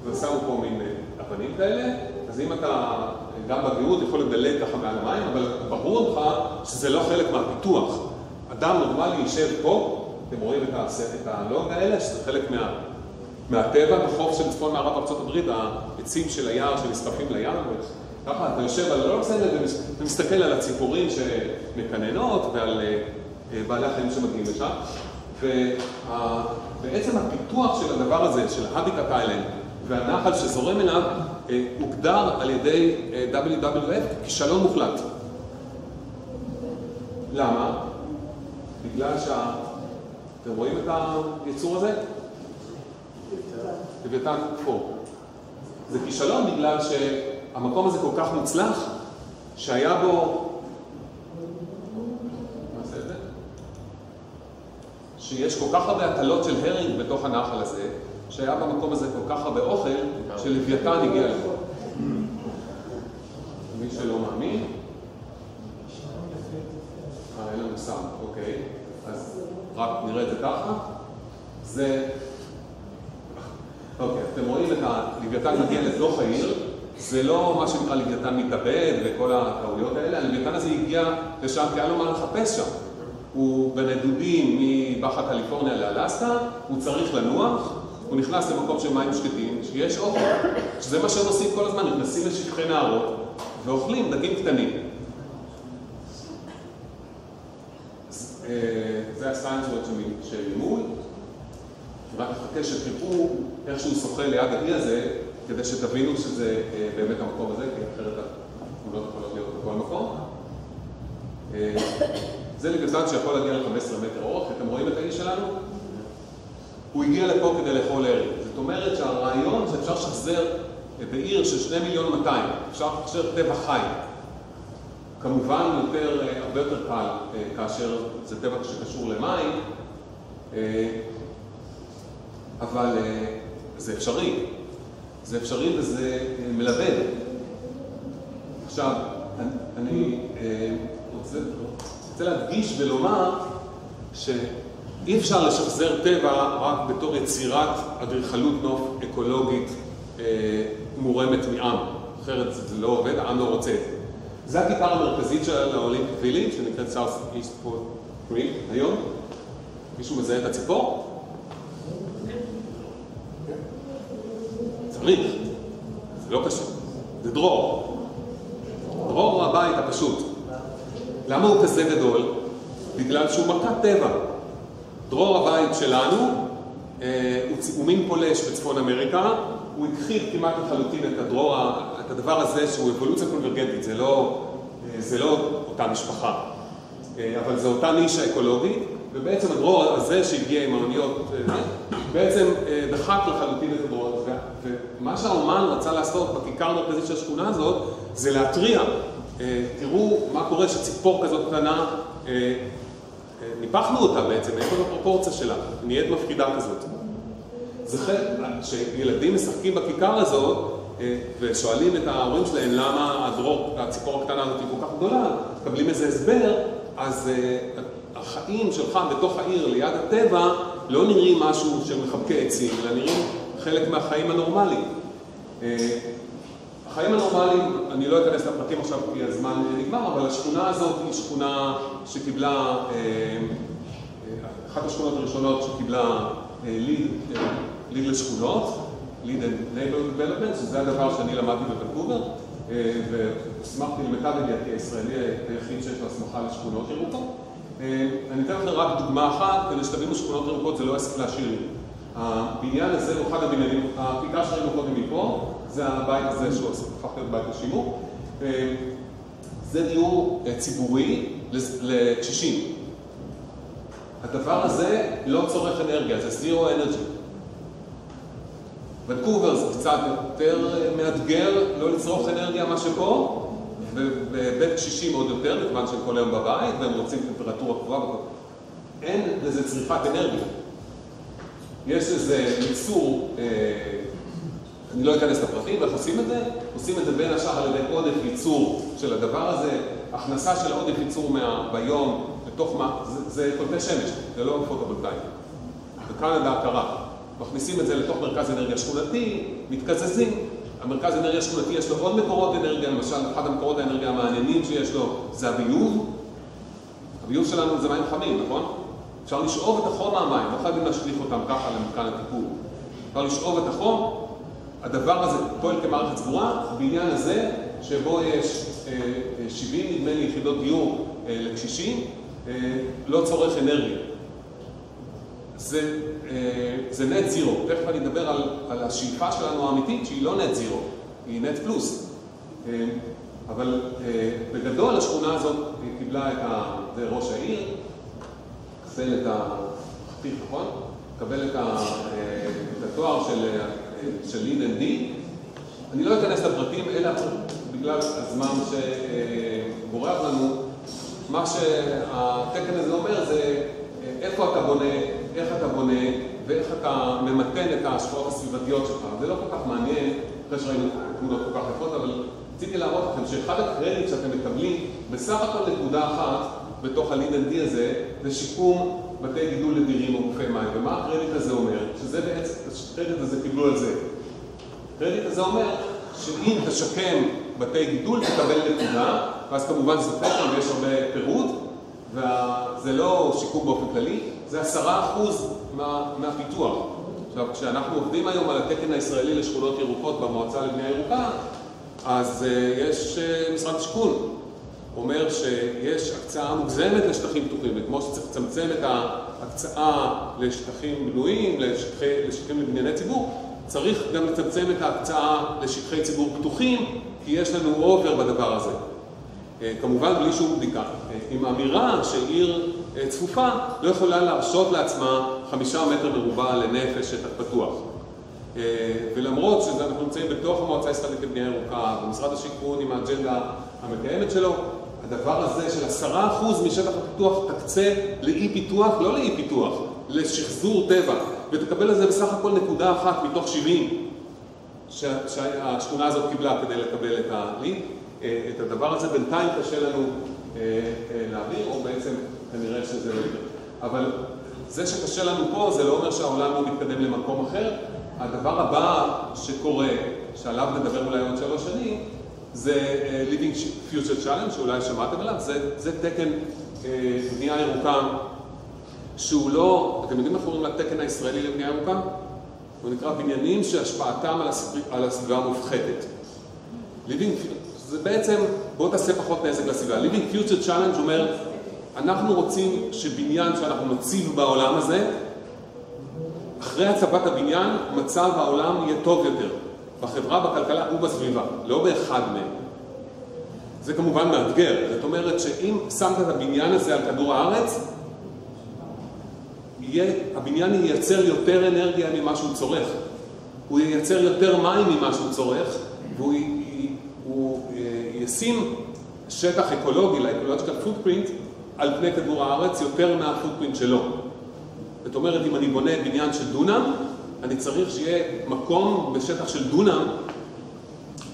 ושמו פה מין אבנים כאלה, אז אם אתה גם בגאות יכול לדלג ככה מעל המים, אבל ברור לך שזה לא חלק מהפיתוח. אדם נורמלי יישב פה, אתם רואים את הלוג האלה, שזה חלק מהטבע בחוף של צפון מערב ארצות הברית, העצים של היער שנסחפים לים, ככה אתה יושב על הלוג הזה ומסתכל על הציפורים שמקננות ועל בעלי החיים שמגיעים לשם. ובעצם הפיתוח של הדבר הזה, של ההביטט איילנד והנחל שזורם אליו, הוגדר על ידי WWF כישלון מוחלט. למה? בגלל אתם רואים את היצור הזה? לוויתן פור. זה כישלון בגלל שהמקום הזה כל כך מוצלח, שהיה בו... מה זה זה? שיש כל כך הרבה הטלות של הרינג בתוך הנחל הזה, שהיה במקום הזה כל כך הרבה אוכל, שלוויתן הגיע לפה. מי שלא מאמין? אין לנו סם, אוקיי. אז רק נראה את זה ככה. זה... אוקיי, אתם רואים את הלוויתן מגיע לתוך העיר, זה לא מה שנקרא לוויתן מתאבד וכל הטעויות האלה, הלוויתן הזה הגיע לשם כי היה לו מה לחפש שם. הוא בנדודים מבחה קליפורניה לאלסקה, הוא צריך לנוח, הוא נכנס למקום של מים שקטים, שיש אוכל, שזה מה שהם עושים כל הזמן, נכנסים לשפחי נהרות ואוכלים דגים קטנים. זה הסיינס שממול, רק מחכה שתראו איך שהוא שוחה ליד האי הזה, כדי שתבינו שזה באמת המקום הזה, כי אחרת התמונות יכולות להיות בכל מקום. זה לוויתן שיכול להגיע ל-15 מטר אורך, אתם רואים את האי שלנו? הוא הגיע לפה כדי לאכול ערב. זאת אומרת שהרעיון זה אפשר לשחזר בעיר של 2,200,000, אפשר לשחזר טבע חי. כמובן הרבה יותר קל כאשר זה טבע שקשור למים, אבל זה אפשרי. זה אפשרי וזה מלבד. עכשיו, אני רוצה להדגיש ולומר שאי אפשר לשחזר טבע רק בתור יצירת אדריכלות נוף אקולוגית מורמת מעם. אחרת זה לא עובד, העם לא רוצה את זה. זה הכיכר המרכזית של האולימפיק ויליג' שנקראת סאות' איסט קריק היום. מישהו מזהה את הציפור? צריך. זה לא קשור. זה דרור. דרור הוא הבית הפשוט. למה הוא כזה גדול? בגלל שהוא מכת טבע. דרור הבית שלנו הוא מין פולש בצפון אמריקה. הוא הכחיד כמעט לחלוטין את הדבר הזה שהוא אבולוציה קונברגנטית. זה לא אותה משפחה, אבל זה אותה נישה אקולוגית. ובעצם הדרור הזה שהגיע עם האוניות בעצם דחק לחלוטין את הדרור. ומה שהאומן רצה לעשות בכיכר המרכזית של השכונה הזאת זה להטריע. תראו מה קורה שציפור כזאת קטנה, ניפחנו אותה בעצם, איפה הפרופורציה שלה, נהיית מפחידה כזאת. זה חלק, שילדים משחקים בכיכר הזאת ושואלים את ההורים שלהם למה הציפור הקטנה הזאת היא כל כך גדולה, מקבלים איזה הסבר, אז החיים שלך בתוך העיר ליד הטבע לא נראים משהו של מחבקי עצים, אלא נראים חלק מהחיים הנורמליים. החיים הנורמליים, אני לא אכנס לפרטים עכשיו כי הזמן נגמר, אבל השכונה הזאת היא שכונה שקיבלה, אחת השכונות הראשונות שקיבלה ליד לשכונות, ליד Neighborhood Development, שזה הדבר שאני למדתי בוונקובר, והסמכתי למיטב ידיעתי הישראלי היחיד שיש לו הסמכה לשכונות ירוקות. אני אתן לכם רק דוגמה אחת, כדי שתבינו שכונות ירוקות זה לא עסק לעשירים. הבניין הזה הוא אחד הבניינים, הכיכר שראינו קודם מפה, זה הבית הזה שהוא הפך להיות בית לשימור. זה דיור ציבורי לקשישים. הדבר הזה לא צורך אנרגיה, זה זירו אנרגי. ונקובר זה קצת יותר מאתגר לא לצרוך אנרגיה מה שפה, ובבית קשישים עוד יותר, מכיוון שהם כל היום בבית, והם רוצים טמפרטורה קבועה. אין לזה צריכת אנרגיה. יש איזה ייצור, אני לא אכנס לפרטים, ואיך עושים את זה? עושים את זה בין השאר על ידי עודף ייצור של הדבר הזה, הכנסה של עודף ייצור ביום, לתוך מה? זה קולטי שמש, זה לא פוטו-וולטאי. בקנדה הקרה. מכניסים את זה לתוך מרכז אנרגיה שכונתי, מתקזזים, המרכז האנרגיה השכונתי יש לו עוד מקורות אנרגיה, למשל אחד המקורות האנרגיה המעניינים שיש לו זה הביוב. הביוב שלנו זה מים חמים, נכון? אפשר לשאוב את החום מהמים, לא חייבים להשליך אותם ככה למתקן הטיפול. אפשר לשאוב את החום, הדבר הזה פועל כמערכת סגורה, בעניין הזה שבו יש 70 נדמה לי יחידות דיור לקשישים, לא צורך אנרגיה. זה נט זירו. תכף אני אדבר על השאיפה שלנו האמיתית שהיא לא נט זירו, היא נט פלוס. אבל בגדול השכונה הזאת קיבלה את זה ראש העיר, קבל את החתיך, נכון? קבל את התואר של LEED. אני לא אכנס לפרטים, אלא בגלל הזמן שבורח לנו. מה שהתקן הזה אומר זה איפה אתה בונה, איך אתה בונה ואיך אתה ממתן את ההשפעות הסביבתיות שלך. זה לא כל כך מעניין, אחרי שראינו תמונות כל כך יפות, אבל רציתי להראות לכם שאחד הקרדיט שאתם מקבלים בסך הכל נקודה אחת בתוך ה-LEED הזה זה שיקום בתי גידול לדירים או גופי מים. ומה הקרדיט הזה אומר? שזה בעצם, הקרדיט הזה קיבלו על זה. הקרדיט הזה אומר שאם תשקם בתי גידול תקבל נקודה, ואז כמובן זה תקן ויש הרבה פירוט, וזה לא שיקום באופן כללי, זה 10% מהפיתוח. עכשיו, כשאנחנו עובדים היום על התקן הישראלי לשכונות ירוקות במועצה לבנייה ירוקה, אז יש משרד השיכון אומר שיש הקצאה מוגזמת לשטחים פתוחים, וכמו שצריך לצמצם את ההקצאה לשטחים בנויים, לשטחים לבנייני ציבור, צריך גם לצמצם את ההקצאה לשטחי ציבור פתוחים, כי יש לנו אובר בדבר הזה. כמובן בלי שום בדיקה. עם אמירה שעיר צפופה לא יכולה להרשות לעצמה 5 מטר מרובע לנפש שטח פתוח. ולמרות שאנחנו נמצאים בתוך המועצה הישראלית לבנייה ירוקה, במשרד השיכון עם האג'נדה המקיימת שלו, הדבר הזה של 10% משטח הפיתוח תקצה לאי פיתוח, לא לאי פיתוח, לשחזור טבע, ותקבל לזה בסך הכל נקודה אחת מתוך 70 שהשכונה הזאת קיבלה כדי לקבל את הליד. את הדבר הזה בינתיים קשה לנו להעביר, או בעצם כנראה שזה לא יקרה. אבל זה שקשה לנו פה זה לא אומר שהעולם לא מתקדם למקום אחר. הדבר הבא שקורה, שעליו נדבר אולי עוד 3 שנים, זה Living Future Challenge, שאולי שמעתם עליו, זה תקן בנייה ירוקה שהוא לא, אתם יודעים איך קוראים לתקן הישראלי לבנייה ירוקה? הוא נקרא בניינים שהשפעתם על הסביבה מופחתת. זה בעצם, בואו תעשה פחות נזק לסביבה. Living Future Challenge אומר, אנחנו רוצים שבניין שאנחנו נציב בעולם הזה, אחרי הצבת הבניין, מצב העולם יהיה טוב יותר. בחברה, בכלכלה ובסביבה, לא באחד מהם. זה כמובן מאתגר. זאת אומרת שאם שמת את הבניין הזה על כדור הארץ, הבניין ייצר יותר אנרגיה ממה שהוא צורך. הוא ייצר יותר מים ממה שהוא צורך, והוא ישים שטח אקולוגי, ל-ecological footprint, על פני כדור הארץ יותר מהפוטפרינט שלו. זאת אומרת, אם אני בונה בניין של דונם, אני צריך שיהיה מקום בשטח של דונם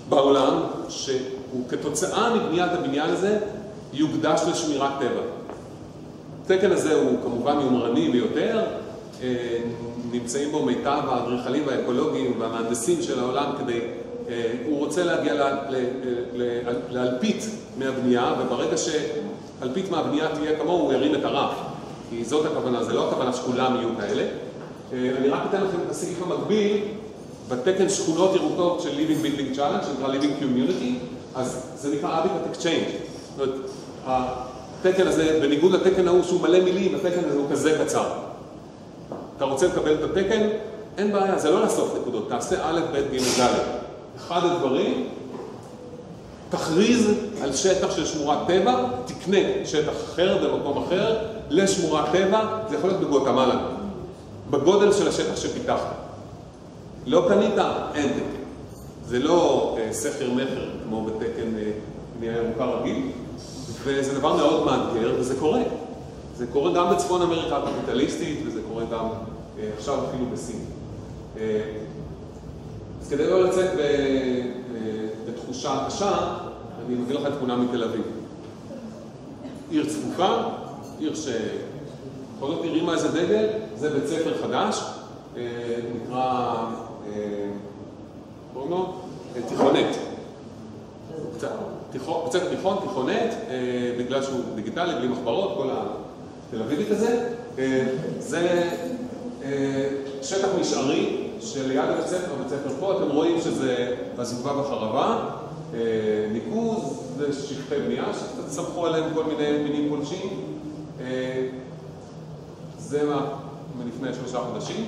בעולם, שהוא כתוצאה מבניית הבניין הזה יוקדש לשמירת טבע. התקן הזה הוא כמובן יומרני ביותר, נמצאים בו מיטב האדריכלים והאקולוגים והמהנדסים של העולם כדי, הוא רוצה להגיע לאלפית מהבנייה, וברגע שאלפית מהבנייה תהיה כמוהו, הוא ירים את הרף. כי זאת הכוונה, זה לא הכוונה שכולם יהיו כאלה. אני רק אתן לכם את הסעיף המקביל, בתקן שכונות ירוקות של Living Building Challenge, שנקרא Living Community, אז זה נקרא Habitat Exchange. זאת אומרת, התקן הזה, בניגוד לתקן ההוא שהוא מלא מילים, התקן הזה הוא כזה קצר. אתה רוצה לקבל את התקן? אין בעיה, זה לא לאסוף נקודות, תעשה א', ב', ג', ד'. אחד הדברים, תכריז על שטח של שמורת טבע, תקנה שטח אחר במקום אחר, לשמורת טבע, זה יכול להיות בגואטמלה, בגודל של השטח שפיתחת. לא קנית, אין תקן. זה לא סחר מחר כמו בתקן בנייה ירוקה רגיל, וזה דבר מאוד מאתגר, וזה קורה. זה קורה גם בצפון אמריקה הקפיטליסטית, וזה קורה גם עכשיו אפילו בסין. אז כדי לא לצאת בתחושה קשה, אני מביא לך תמונה מתל אביב. עיר צפופה, עיר שבכל זאת הרימה איזה דגל, זה בית ספר חדש, נקרא, קוראים לו? תיכונית. בית ספר תיכון, תיכונית, בגלל שהוא דיגיטלי, בלי מחברות, כל התל אביבית הזה. זה שטח משערי שליד הבית ספר, בית ספר פה, אתם רואים שזה עזובה בחרבה, ניקוז ושפחי בנייה, שקצת סמכו עליהם כל מיני מינים פולשים. זה מלפני 3 חודשים.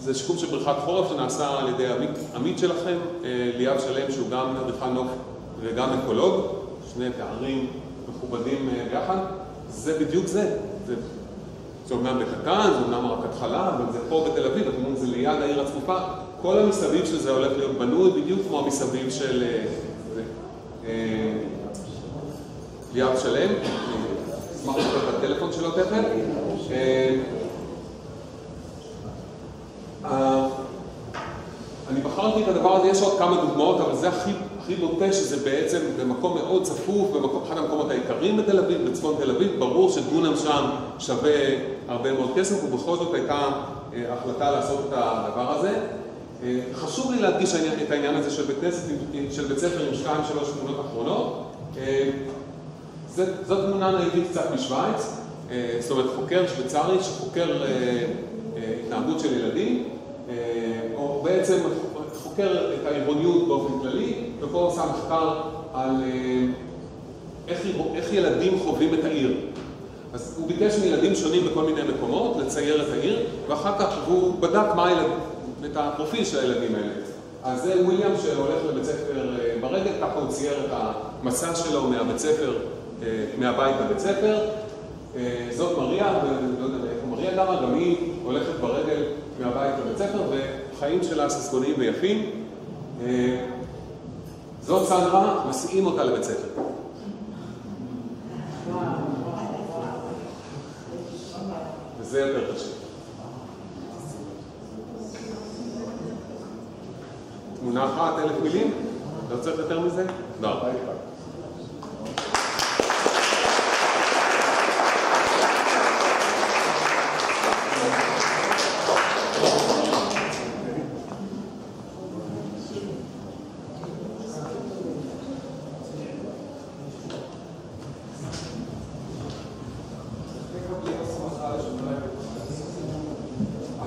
זה שיקום של בריכת חורף שנעשה על ידי עמית שלכם, ליאב שלם, שהוא גם אדריכל נוף וגם אקולוג, שני תארים מכובדים ביחד. זה בדיוק זה. זה אומנם בקטן, זה אומנם רק התחלה, אבל זה פה בתל אביב, אתם אומרים, זה ליד העיר הצפופה. כל המסביב של זה הולך להיות בנוי בדיוק כמו המסביב של ליאב שלם. אשמח לתת את הטלפון שלו תכף. אני בחרתי את הדבר הזה, יש עוד כמה דוגמאות, אבל זה הכי בוטה שזה בעצם במקום מאוד צפוף, אחד המקומות העיקריים בתל אביב, בצפון תל אביב. ברור שדונם שם שווה הרבה מאוד כסף, ובכל זאת הייתה החלטה לעשות את הדבר הזה. חשוב לי להדגיש את העניין הזה של בית ספר עם 2-3 תמונות אחרונות. זו תמונה נאיבית קצת משוויץ, זאת אומרת חוקר שוויצרי שחוקר התנהגות של ילדים, או בעצם חוקר את העירוניות באופן כללי, ופה עושה מחקר על איך ילדים חווים את העיר. אז הוא ביקש מילדים שונים בכל מיני מקומות לצייר את העיר, ואחר כך הוא בדק את הפרופיל של הילדים האלה. אז זה וויליאם שהולך לבית ספר ברגל, ככה הוא צייר את המסע שלו מהבית ספר, מהבית לבית ספר. זאת מריה, ולא יודע איפה מריה גם היא הולכת ברגל מהבית לבית ספר, וחיים שלה ססגוניים ויפים. זאת סנדרה, מסיעים אותה לבית ספר. וזה יותר קשה. תמונה אחת, 1,000 מילים? לא צריך יותר מזה? לא.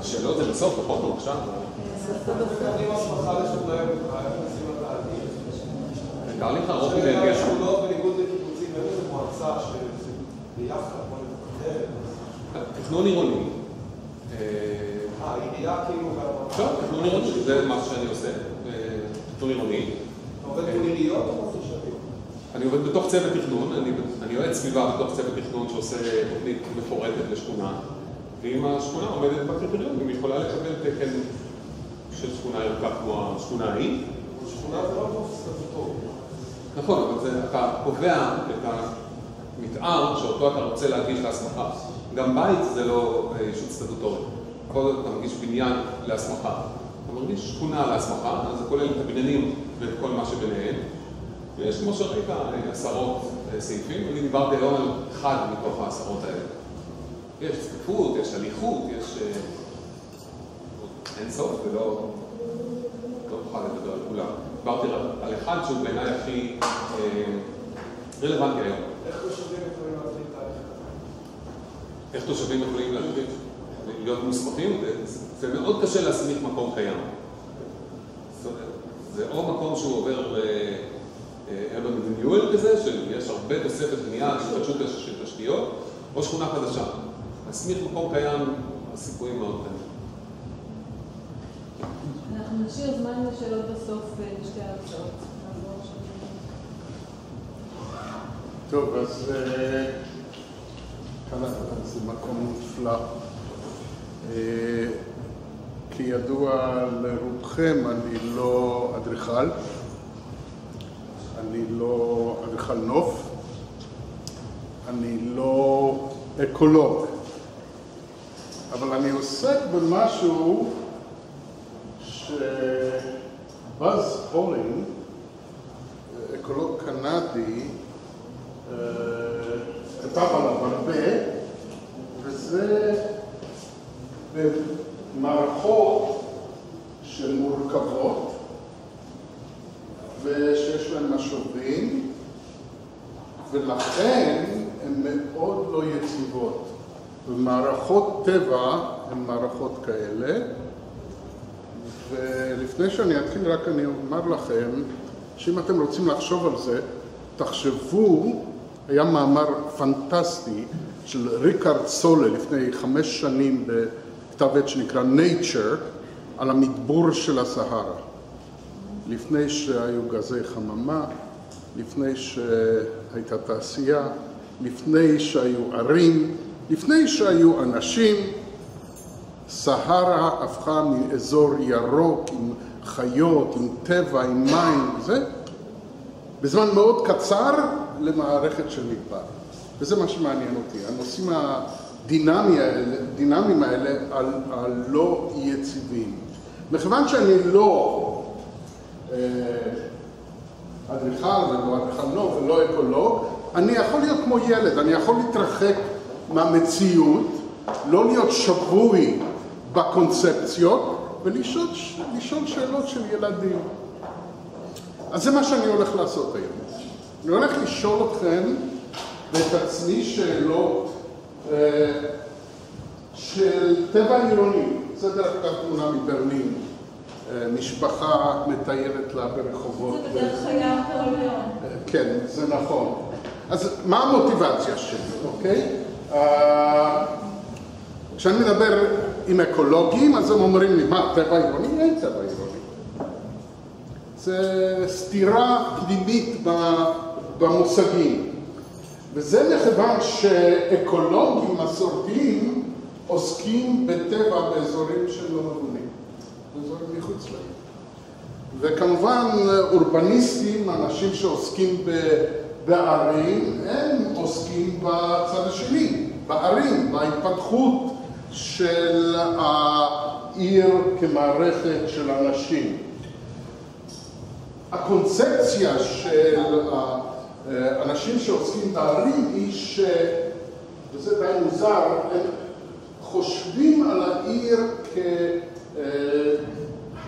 השאלות זה בסוף, פחות או עכשיו. אני מסמכה לשוליים תהליך ארוך מדי הגיע. שכונות בניגוד לקיבוצים, איזה מועצה שביחד כמו לפתח. תכנון עירוני. העירייה כאילו טוב, תכנון עירוני, זה מה שאני עושה. תכנון עירוני. אתה עובד עם עיריות או תושבים? אני עובד בתוך צוות תכנון, אני יועץ סביבה בתוך צוות תכנון שעושה תוכנית מפורטת לשכונה. ואם השכונה עומדת בקריטריונים, היא יכולה לקבל תקן של שכונה ירוקה כמו השכונה ההיא. שכונה זה לא גוף סטטוטורי. נכון, אבל אתה קובע את המתאר שאותו אתה רוצה להגיש להסמכה. גם בית זה לא ישות סטטוטורי. כל זאת אתה מגיש בניין להסמכה. אתה מגיש שכונה להסמכה, אז זה כולל את הבניינים ואת כל מה שביניהם. ויש כמו שראית 10 סעיפים, אני דיברתי היום על אחד מתוך 10 האלה. יש צפיפות, יש הליכות, יש אין סוף, ולא נוכל לדבר על כולם. דיברתי על אחד שהוא בעיניי הכי רלוונטי היום. איך תושבים יכולים להתחיל תהליך? איך תושבים יכולים להיות מוסמכים? זה מאוד קשה להסמיך מקום קיים. זה או מקום שהוא עובר urban renewal כזה, שיש הרבה תוספת בנייה, התחדשות של תשתיות, או שכונה חדשה. להסמיך מקום קיים, הסיכויים מאוד קטנים. אנחנו נשאיר זמן לשאלות בסוף לשתי ההרצאות. טוב, אז כאן זה מקום נפלא. כידוע לרובכם, אני לא אדריכל. אני לא אדריכל נוף. אני לא אקולוג. אבל אני עוסק במשהו שבאז הולינג, אקולוג קנדי, כתב עליו הרבה, וזה במערכות שמורכבות ושיש להם משובים, ולכן הן מאוד לא יציבות. ומערכות טבע הן מערכות כאלה, ולפני שאני אתחיל רק אני אומר לכם, שאם אתם רוצים לחשוב על זה, תחשבו, היה מאמר פנטסטי של ריקרד סולה לפני 5 שנים בכתב עת שנקרא Nature, על המדבור של הסהרה. לפני שהיו גזי חממה, לפני שהייתה תעשייה, לפני שהיו ערים, לפני שהיו אנשים, סהרה הפכה מאזור ירוק עם חיות, עם טבע, עם מים, זה בזמן מאוד קצר למערכת של מדבר. וזה מה שמעניין אותי, הנושאים הדינמיים האלה הלא יציבים. מכיוון שאני לא אדריכל ולא אדריכל נוף ולא אקולוג, אני יכול להיות כמו ילד, אני יכול להתרחק מהמציאות, לא להיות שבוי בקונספציות ולשאול שאלות של ילדים. אז זה מה שאני הולך לעשות היום. אני הולך לשאול אתכם ואת עצמי שאלות של טבע עירוני. זה דרך כלל תמונה מברלין. משפחה מטיירת לה ברחובות. זה בדרך הים כל יום. כן, זה נכון. אז מה המוטיבציה שלי, אוקיי? כשאני מדבר עם אקולוגים, אז הם אומרים לי, מה, טבע עירוני? אין טבע עירוני. זה סתירה פנימית במושגים. וזה מכיוון שאקולוגים מסורתיים עוסקים בטבע באזורים שהם לא מבונים. באזורים מחוץ לעיר. וכמובן אורבניסטים, אנשים שעוסקים בערים, הם עוסקים בצד השני, בערים, בהתפתחות של העיר כמערכת של אנשים. הקונספציה של האנשים שעוסקים בערים היא וזה די מוזר, הם חושבים על העיר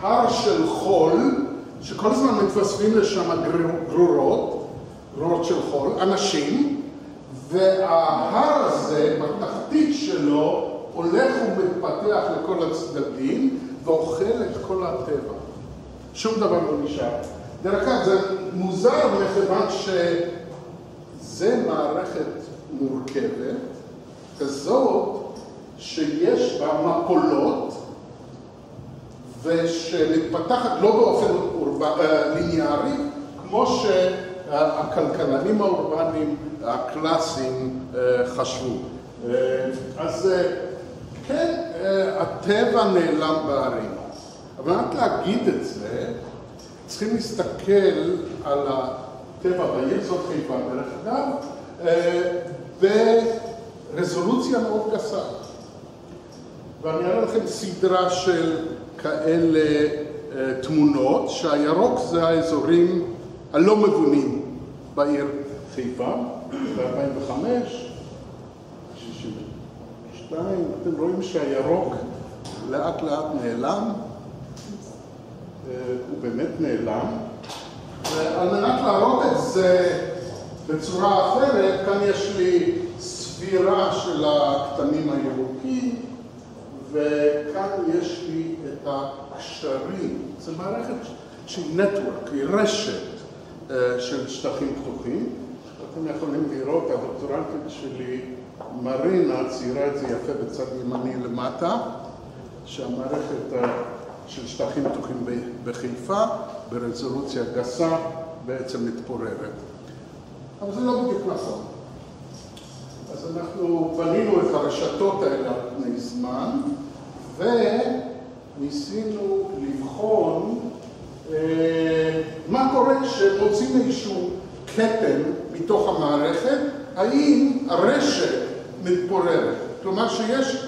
כהר של חול, שכל הזמן מתווספים לשם גרורות של חול, אנשים, וההר הזה, בתחתית שלו, הולך ומתפתח לכל הצדדים, ואוכל את כל הטבע. שום דבר לא נשאר. דרך אגב, זה מוזר מכיוון שזה מערכת מורכבת, כזאת שיש בה מפולות, ושמתפתחת לא באופן ליניארי, כמו שהכלכלנים האורבניים הקלאסיים חשבו. אז כן, הטבע נעלם בערים. אבל רק להגיד את זה, צריכים להסתכל על הטבע בעיר זאת חיפה, דרך אגב, ברזולוציה מאוד גסה. ואני אראה לכם סדרה של כאלה תמונות, שהירוק זה האזורים הלא מבונים בעיר חיפה, ב-2005, 62, אתם רואים שהירוק לאט לאט נעלם, הוא באמת נעלם, ועל מנת להראות את זה בצורה אחרת, כאן יש לי ספירה של הכתמים הירוקים, וכאן יש לי את הקשרים. זו מערכת שהיא נטוורק, היא רשת של שטחים פתוחים. אתם יכולים לראות, הדוקטורנטית שלי, מרינה, ציירה את זה יפה בצד ימני למטה, שהמערכת של שטחים פתוחים בחיפה, ברזולוציה גסה, בעצם מתפוררת. אבל זה לא בדיוק נכון. אז אנחנו בנינו את הרשתות האלה על פני זמן, וניסינו לבחון מה קורה כשמוצאים איזשהו קטן מתוך המערכת, האם הרשת מתפוררת. כלומר שיש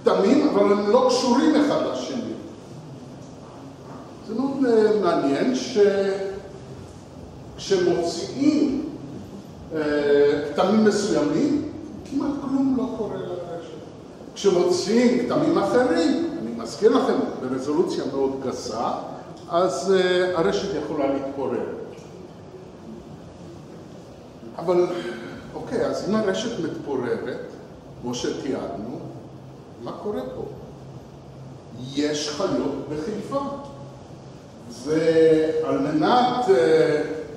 כתמים, אבל הם לא קשורים אחד לשני. זה מאוד מעניין שכשמוציאים כתמים מסוימים, כמעט כלום לא קורה לרשת. כשמוציאים כתמים אחרים, אני מזכיר לכם, ברזולוציה מאוד גסה, אז הרשת יכולה להתפורר. אבל, אוקיי, אז אם הרשת מתפוררת, כמו שתיעדנו, מה קורה פה? יש חיות בחיפה. ועל מנת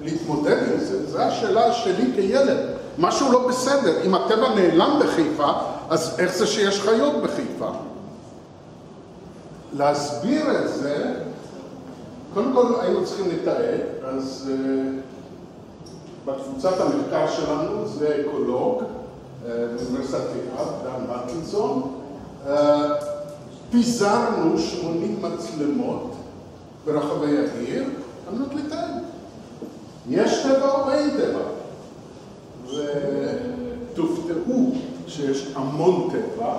להתמודד עם זה, זו השאלה שלי כילד. משהו לא בסדר. אם הטבע נעלם בחיפה, אז איך זה שיש חיות בחיפה? להסביר את זה, קודם כל היינו צריכים לתאר, אז בקבוצת המחקר שלנו זה אקולוג, באוניברסיטת תל אביב, דן מרטינסון, פיזרנו 80 מצלמות ברחבי העיר, על מנת לתאר. יש טבע או אין טבע? ותופתעו שיש המון טבע,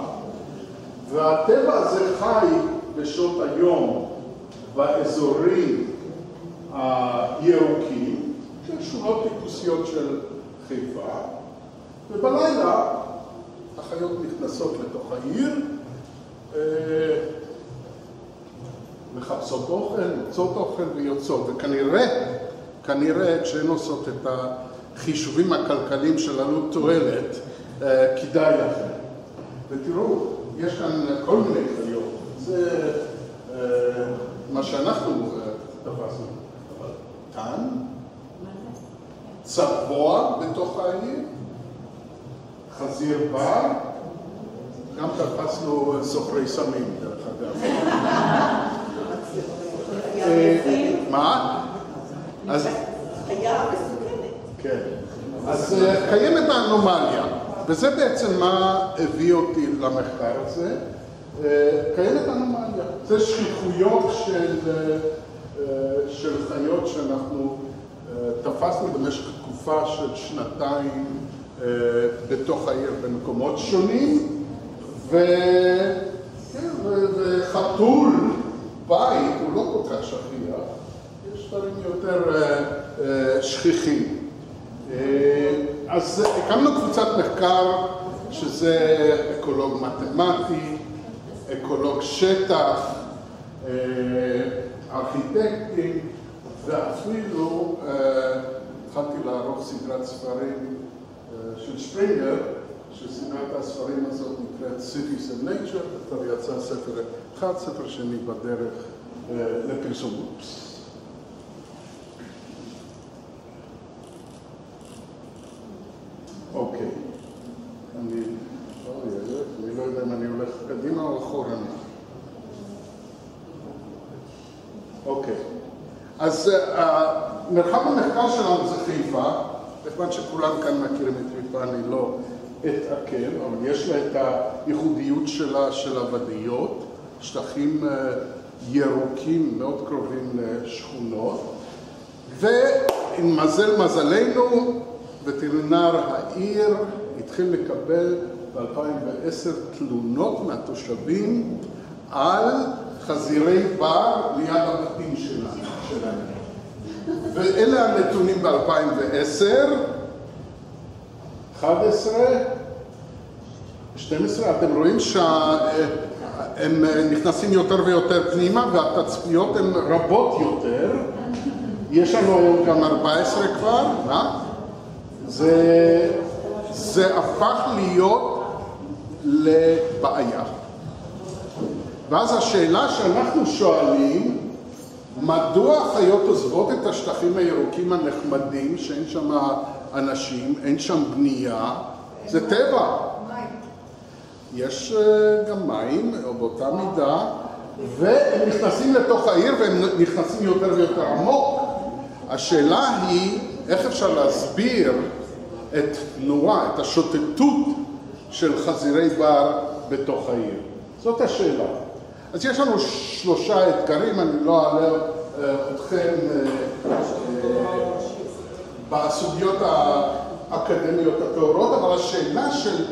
והטבע הזה חי בשעות היום באזורים הירוקים, של שורות טיפוסיות של חיפה, ובלילה החיות נכנסות לתוך העיר, מחפשות אוכל, מוצאות אוכל ויוצאות, וכנראה כשהן עושות את החישובים הכלכליים של עלות תועלת, כדאי לכם. ותראו, יש כאן כל מיני חיות. זה מה שאנחנו תפסנו. אבל טן, צבוע בתוך העיר, חזיר בר, גם תפסנו סוחרי סמים, דרך אגב. מה? אז חיה מסוכנת. כן. אז קיימת האנומליה, וזה בעצם מה הביא אותי למחקר הזה. קיימת אנומליה. זה שכיחויות של חיות שאנחנו תפסנו במשך תקופה של שנתיים בתוך העיר במקומות שונים, וחתול בית הוא לא כל כך שכיח, יש דברים יותר שכיחים. אז הקמנו קבוצת מחקר שזה אקולוג מתמטי, אקולוג שטח, ארכיטקטים, ואפילו התחלתי לערוך סדרת ספרים של שפרינגר, שסדרת הספרים הזאת נקראת Cities and Nature, כבר יצא ספר אחד, ספר שני בדרך לפרסום. אוקיי. אני לא יודע אם אני הולך קדימה או אחורנית. אוקיי. אז מרחב המחקר שלנו זה חיפה, בכיוון שכולם כאן מכירים את חיפה, אני לא אתעכב, אבל יש לה את הייחודיות שלה של הוודיות, שטחים ירוקים מאוד קרובים לשכונות, ועם מזלנו, וטרינר העיר התחיל לקבל ב-2010 תלונות מהתושבים על חזירי בר ליד הבתים שלהם. ואלה הנתונים ב-2010, 11, 12, אתם רואים שהם נכנסים יותר ויותר פנימה והתצפיות הן רבות יותר. יש לנו היום גם 14 כבר, זה הפך להיות לבעיה. ואז השאלה שאנחנו שואלים, מדוע החיות עוזבות את השטחים הירוקים הנחמדים, שאין שם אנשים, אין שם בנייה, זה טבע. יש גם מים, או באותה מידה, והם נכנסים לתוך העיר והם נכנסים יותר ויותר עמוק. השאלה היא, איך אפשר להסביר את תנועה, את השוטטות של חזירי בר בתוך העיר? זאת השאלה. אז יש לנו 3 אתגרים, אני לא אעלה אתכם בסוגיות האקדמיות הטהורות, אבל השאלה של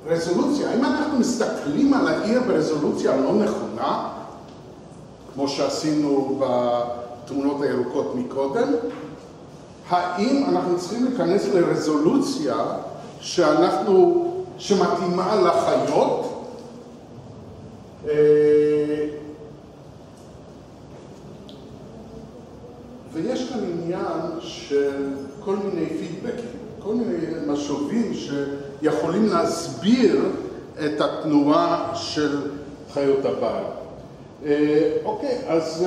רזולוציה, האם אנחנו מסתכלים על העיר ברזולוציה לא נכונה, כמו שעשינו בתמונות הירוקות מקודם, האם אנחנו צריכים להיכנס לרזולוציה שמתאימה לחיות, כל מיני פידבקים, כל מיני משובים שיכולים להסביר את התנועה של חיות הבר. אוקיי, אז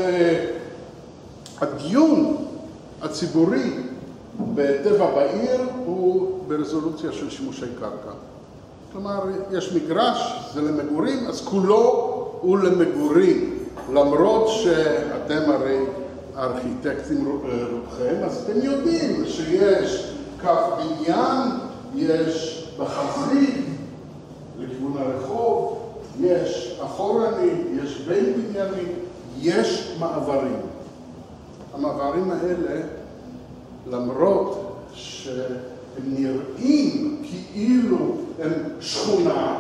הדיון הציבורי בטבע בעיר הוא ברזולוציה של שימושי קרקע. כלומר, יש מגרש, זה למגורים, אז כולו הוא למגורים. למרות שאתם הרי ארכיטקטים רובכם, אז אתם יודעים שיש קו בניין, יש בחזית לכיוון הרחוב, יש אחורנית, יש בין בניינים, יש מעברים. המעברים האלה, למרות שהם נראים כאילו הם שכונה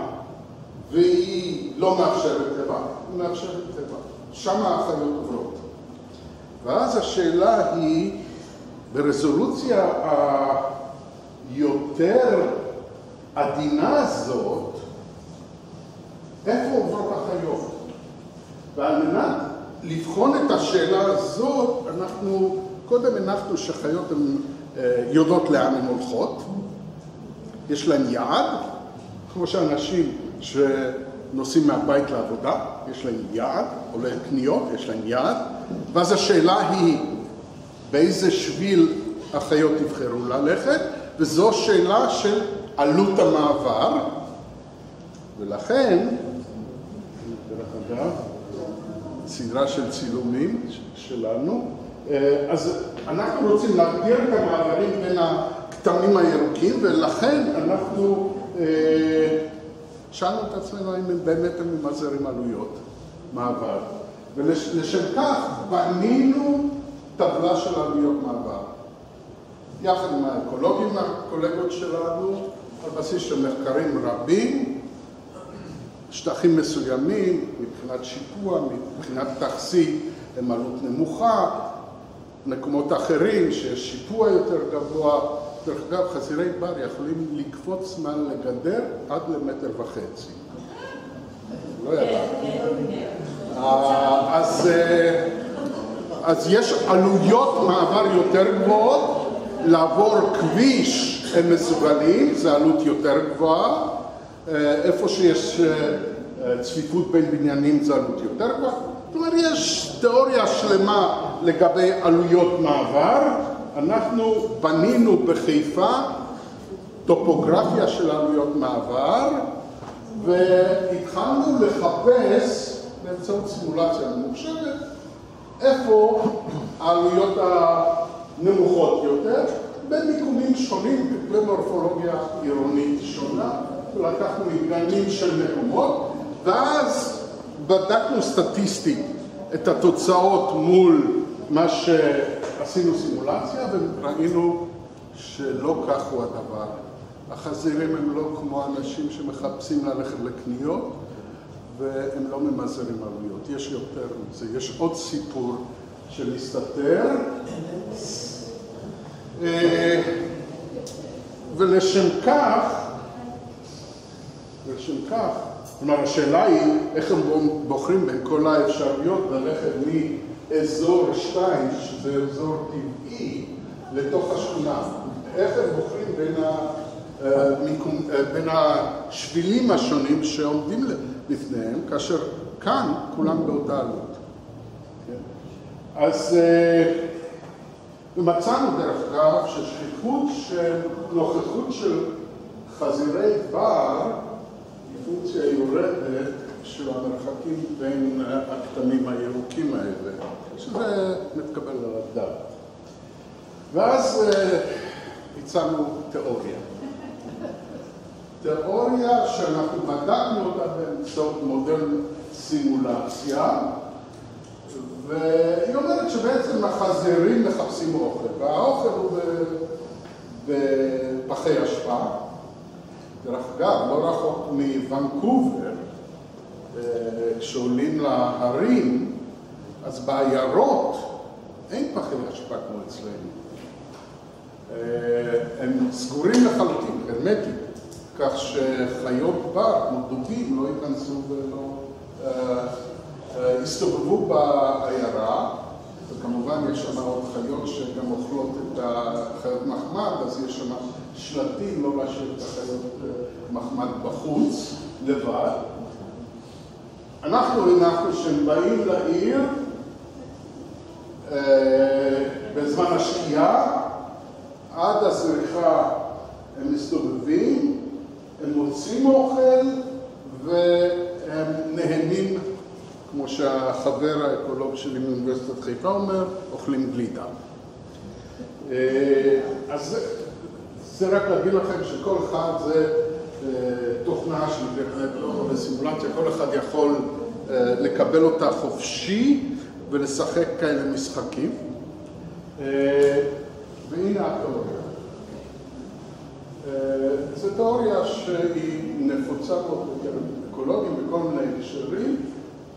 והיא לא מאפשרת טבע, היא מאפשרת טבע. שם החיות עוברות. ואז השאלה היא, ברזולוציה היותר עדינה הזאת, איפה עוברות החיות? ועל מנת לבחון את השאלה הזאת, אנחנו קודם הנחנו שחיות הן יודעות לאן הן הולכות, יש להן יעד, כמו שאנשים שנוסעים מהבית לעבודה, יש להם יעד, או לקניות, יש להם יעד, ואז השאלה היא באיזה שביל החיות יבחרו ללכת, וזו שאלה של עלות המעבר, ולכן, דרך אגב, סדרה של צילומים שלנו, אז אנחנו רוצים להגדיר את המעברים בין הכתמים הירוקים, ולכן אנחנו שאלנו את עצמנו אם באמת הם ממזערים עלויות מעבר. ולשם כך בנינו טבלה של עלויות מעבר. יחד עם האקולוגים, הקולגות שלנו, על בסיס של מחקרים רבים, שטחים מסוימים, מבחינת שיפוע, מבחינת תכסית, הם עלות נמוכה, מקומות אחרים שיש שיפוע יותר גבוה. דרך אגב, חזירי בר יכולים לקפוץ מעל לגדר עד ל1.5 מטר. לא ידעתי. אז יש עלויות מעבר יותר גבוהות, לעבור כביש הם מסוגלים, זה עלות יותר גבוהה, איפה שיש צפיפות בין בניינים זה עלות יותר גבוהה. זאת אומרת, יש תיאוריה שלמה לגבי עלויות מעבר. אנחנו בנינו בחיפה טופוגרפיה של עלויות מעבר, והתחלנו לחפש באמצעות סימולציה ממוחשבת איפה העלויות הנמוכות יותר, במיקומים שונים, במורפולוגיה עירונית שונה, ולקחנו מדגמים של מקומות, ואז בדקנו סטטיסטית את התוצאות מול מה שעשינו סימולציה, וראינו שלא כך הוא הדבר. החזירים הם לא כמו אנשים שמחפשים ללכת לקניות, והם לא ממזערים עלויות. יש יותר מזה, יש עוד סיפור שמסתתר. ולשם כך, כלומר, השאלה היא איך הם בוחרים בין כל האפשרויות ללכת מאזור 2, שזה אזור טבעי, לתוך השכונה. איך הם בוחרים בין השבילים השונים שעומדים לפניהם, כאשר כאן כולם באותה עלות. אז מצאנו דרך אגב ששכיחות של נוכחות של חזירי בר היא פונקציה יורדת של המרחקים בין הכתמים הירוקים האלה, שזה מתקבל על הדעת. ואז הצענו תיאוריה. תיאוריה שאנחנו בדקנו אותה באמצעות מודל סימולציה, והיא אומרת שבעצם החזירים מחפשים אוכל, והאוכל הוא בפחי אשפה. דרך אגב, לא רחוק מוונקובר, כשעולים להרים, אז בעיירות אין פחי אשפה כמו אצלנו. הם סגורים לחלוטין, הרמטיים, כך שחיות בר, כמו דובים, לא ייכנסו ולא הסתובבו בעיירה, וכמובן כמובן יש שם עוד חיות שגם אוכלות את החיות מחמד, אז יש שם שלטים לא להשאיר את החיות מחמד בחוץ, לבד. אנחנו הנחנו שהם באים לעיר בזמן השקיעה, עד הזריחה הם מסתובבים, הם מוצאים אוכל והם נהנים, כמו שהחבר האקולוג שלי מאוניברסיטת חיפה אומר, אוכלים גלידה. אז זה רק להגיד לכם שכל אחד זה תוכנה של באמת לא בסימולציה, כל אחד יכול לקבל אותה חופשי ולשחק כאלה משחקים. והנה התיאוריה. זו תיאוריה שהיא נפוצה מאוד בקרב אקולוגים בכל מיני הקשרים,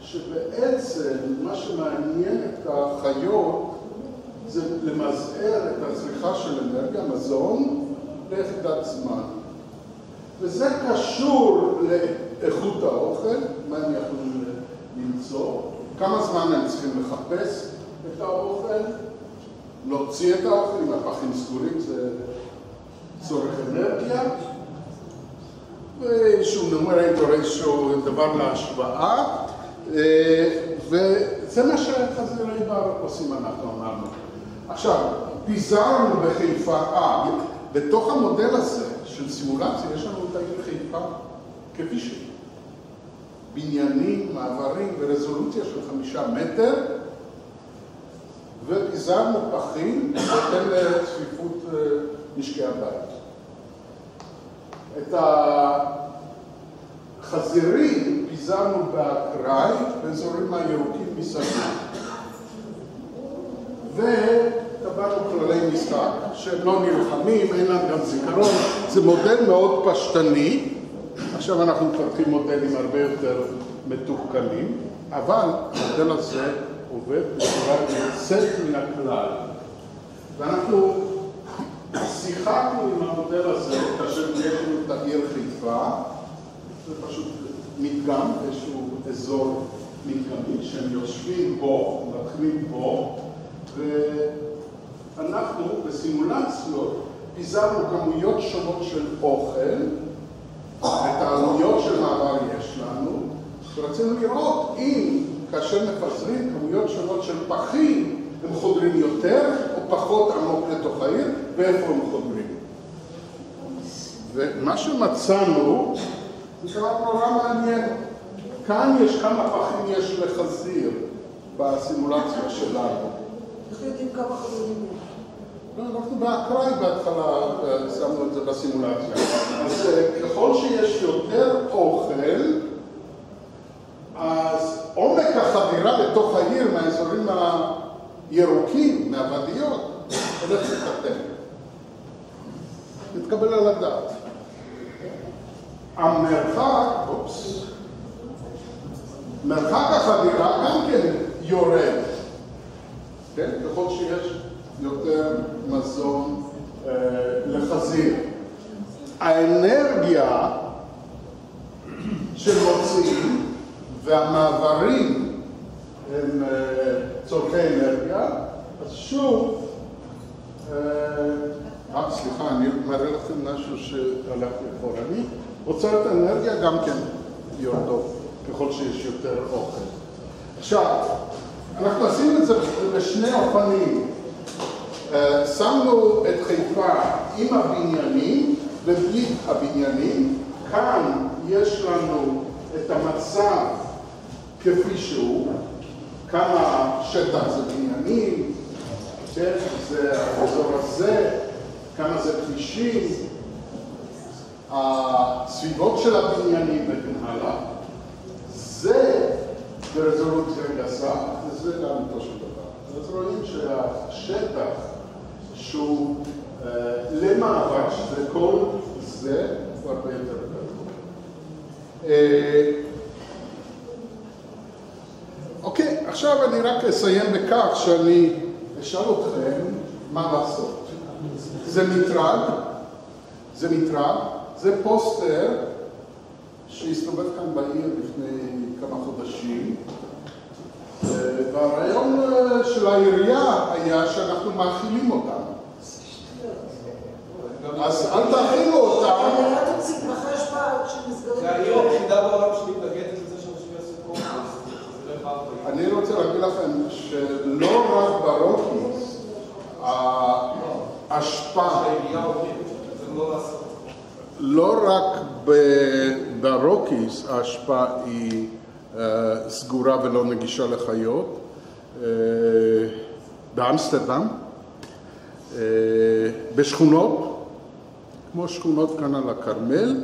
שבעצם מה שמעניין את החיות זה למזער את הצריכה של אנרגיה, מזון, ליחידת זמן. וזה קשור לאיכות האוכל, מה הם יכולים למצוא, כמה זמן הם צריכים לחפש את האוכל, להוציא את האוכל, אם הפחים סגורים זה צורך אנרגיה, ואיזשהו נומרטור, איזשהו דבר להשוואה, וזה מה שחזירי בר עושים אנחנו אמרנו. עכשיו, פיזרנו בחיפה, בתוך המודל הזה של סימולציה יש לנו את העיר חיפה כפי שהיא. בניינים, מעברים ורזולוציה של 5 מטר, ופיזרנו פחים בהתאם לצפיפות משקי הבית. את החזירים פיזרנו באקראי באזורים הירוקים מסביב. וקבענו כללי משחק שהם לא נלחמים, אין להם גם זיכרון. זה מודל מאוד פשטני. עכשיו אנחנו מפתחים מודלים הרבה יותר מתוחכמים, אבל המודל הזה עובד בצורה יוצאת מן הכלל. ואנחנו שיחקנו עם המודל הזה כאשר יש לנו את העיר חיפה, זה פשוט מדגם, איזשהו אזור מדגמי שהם יושבים בו, מתחילים בו, ואנחנו בסימולציות פיזרנו כמויות שונות של אוכל, את העלויות של מעבר יש לנו, ורצינו לראות אם כאשר מפזרים כמויות שונות של פחים, הם חודרים יותר או פחות עמוק לתוך העיר, ואיפה הם חודרים. ומה שמצאנו, זה דבר נורא מעניין. כאן יש כמה פחים יש לחזיר בסימולציה שלנו. איך יודעים כמה חזירים יש? אנחנו באקראי בהתחלה שמנו את זה בסימולציה. אז ככל שיש יותר אוכל, אז עומק החדירה לתוך העיר מהאזורים הירוקים, מהוודיות, הולך לקטן. נתקבל על הדעת. המרחק, מרחק החדירה גם כן יורד. כן? ככל שיש יותר מזון לחזיר. האנרגיה של מוציאים והמעברים הם צורכי אנרגיה, אז שוב, סליחה, אני מראה לכם משהו שהלך אחורני. הוצאות האנרגיה גם כן יורדות ככל שיש יותר אוכל. עכשיו, אנחנו עשינו את זה בשני אופנים. שמנו את חיפה עם הבניינים ובלי הבניינים. כאן יש לנו את המצב כפי שהוא, כמה שטח זה בניינים, זה האזור הזה, כמה זה כבישים, הסביבות של הבניינים וכן הלאה. זה ברזולוציה גסה, וזה לאמיתו של דבר. אז רואים שהשטח שהוא למעבר, שזה כל זה, הוא הרבה יותר גדול. אוקיי, עכשיו אני רק אסיים בכך שאני אשאל אתכם מה לעשות. זה מטרד, זה פוסטר שהסתובב כאן בעיר לפני כמה חודשים, והרעיון של של העירייה היה שאנחנו מאכילים אותם. אז אל תאכילו אותם. העירייה תוציא פחי אשפה שנסגרים. זה העיר היחידה בעולם שמתנגדת לזה שאנשים יעשו קומפוסט. זה לא פעם. אני רוצה להגיד לכם שלא רק ברוקיס, ההשפעה, לא רק ברוקיס ההשפעה היא סגורה ולא נגישה לחיות, באמסטרדם, בשכונות, כמו שכונות כאן על הכרמל,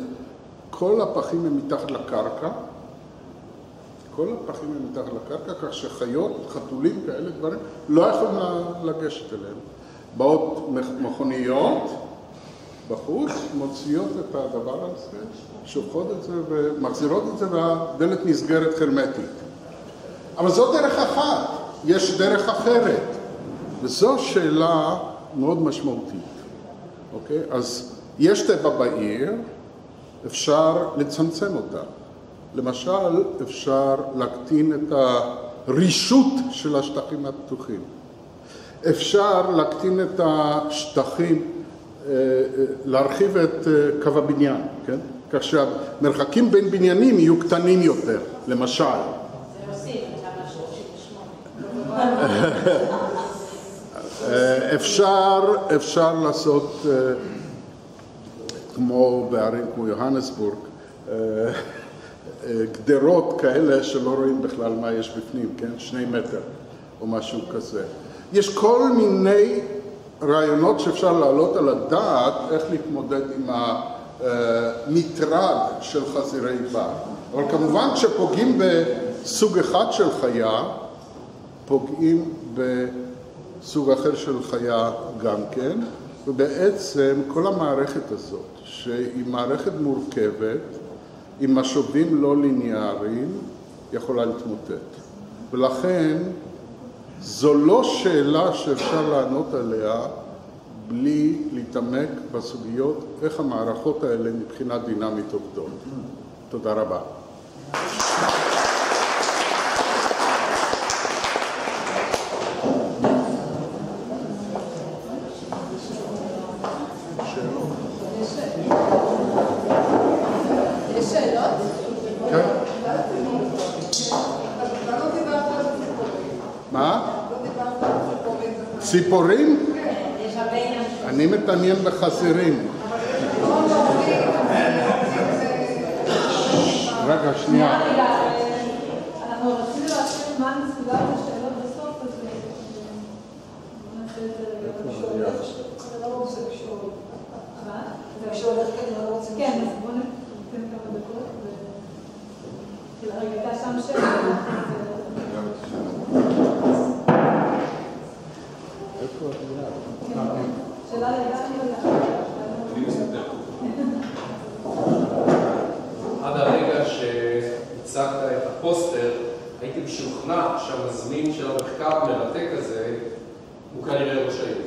כל הפחים הם מתחת לקרקע, כל הפחים הם מתחת לקרקע, כך שחיות, חתולים כאלה דברים, לא יכולים לגשת אליהם. באות מכוניות בחוץ, מוציאות את הדבר הזה, שופכות את זה ומחזירות את זה, והדלת נסגרת הרמטית. אבל זו דרך אחת, יש דרך אחרת, וזו שאלה מאוד משמעותית. אוקיי? אז יש טבע בעיר, אפשר לצמצם אותה. למשל, אפשר להקטין את הרישות של השטחים הפתוחים. אפשר להקטין את השטחים, להרחיב את קו הבניין, כן? כך שהמרחקים בין בניינים יהיו קטנים יותר, למשל. זה עושים, כמה 38. אפשר לעשות, כמו בערים כמו יוהנסבורג, גדרות כאלה שלא רואים בכלל מה יש בפנים, כן? 2 מטר או משהו כזה. יש כל מיני רעיונות שאפשר להעלות על הדעת איך להתמודד עם המטרד של חזירי בר. אבל כמובן כשפוגעים בסוג אחד של חיה, פוגעים בסוג אחר של חיה גם כן, ובעצם כל המערכת הזאת, שהיא מערכת מורכבת, עם משובים לא ליניאריים, יכולה להתמוטט. ולכן, זו לא שאלה שאפשר לענות עליה בלי להתעמק בסוגיות איך המערכות האלה מבחינה דינמית עובדות. תודה רבה. יש שאלות? כן. מה? ציפורים? אני מתעניין בחזירים. רגע, שנייה. אנחנו רצינו להשאיר מה מסוגל את השאלות בסוף, אז נעשה את זה רגע. זה לא רוצה לשאול. מה? כשהולך כנראה לא רוצה לשאול. כן, אז בואו ניתן כמה דקות. רגע, הייתה שם שאלה. איפה את יודעת? שאלה לגמרי. אני מסתדר. עד הרגע שהצגת את הפוסטר, הייתי משוכנע שהמזמין של המחקר המרתק הזה הוא כנראה ראש העיר.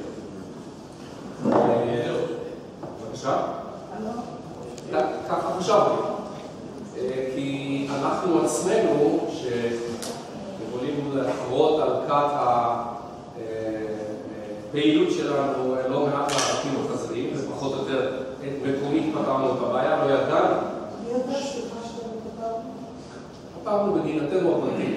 בבקשה? ככה חשבתי. כי אנחנו עצמנו, שיכולים לחרות על כת הפעילות שלנו לא מעט מערכים וחזרים, ופחות או יותר מקומית פתרנו את הבעיה, לא ידענו. אני יודעת סליחה שאתה מדבר. פתרנו מדינתנו הפרטית.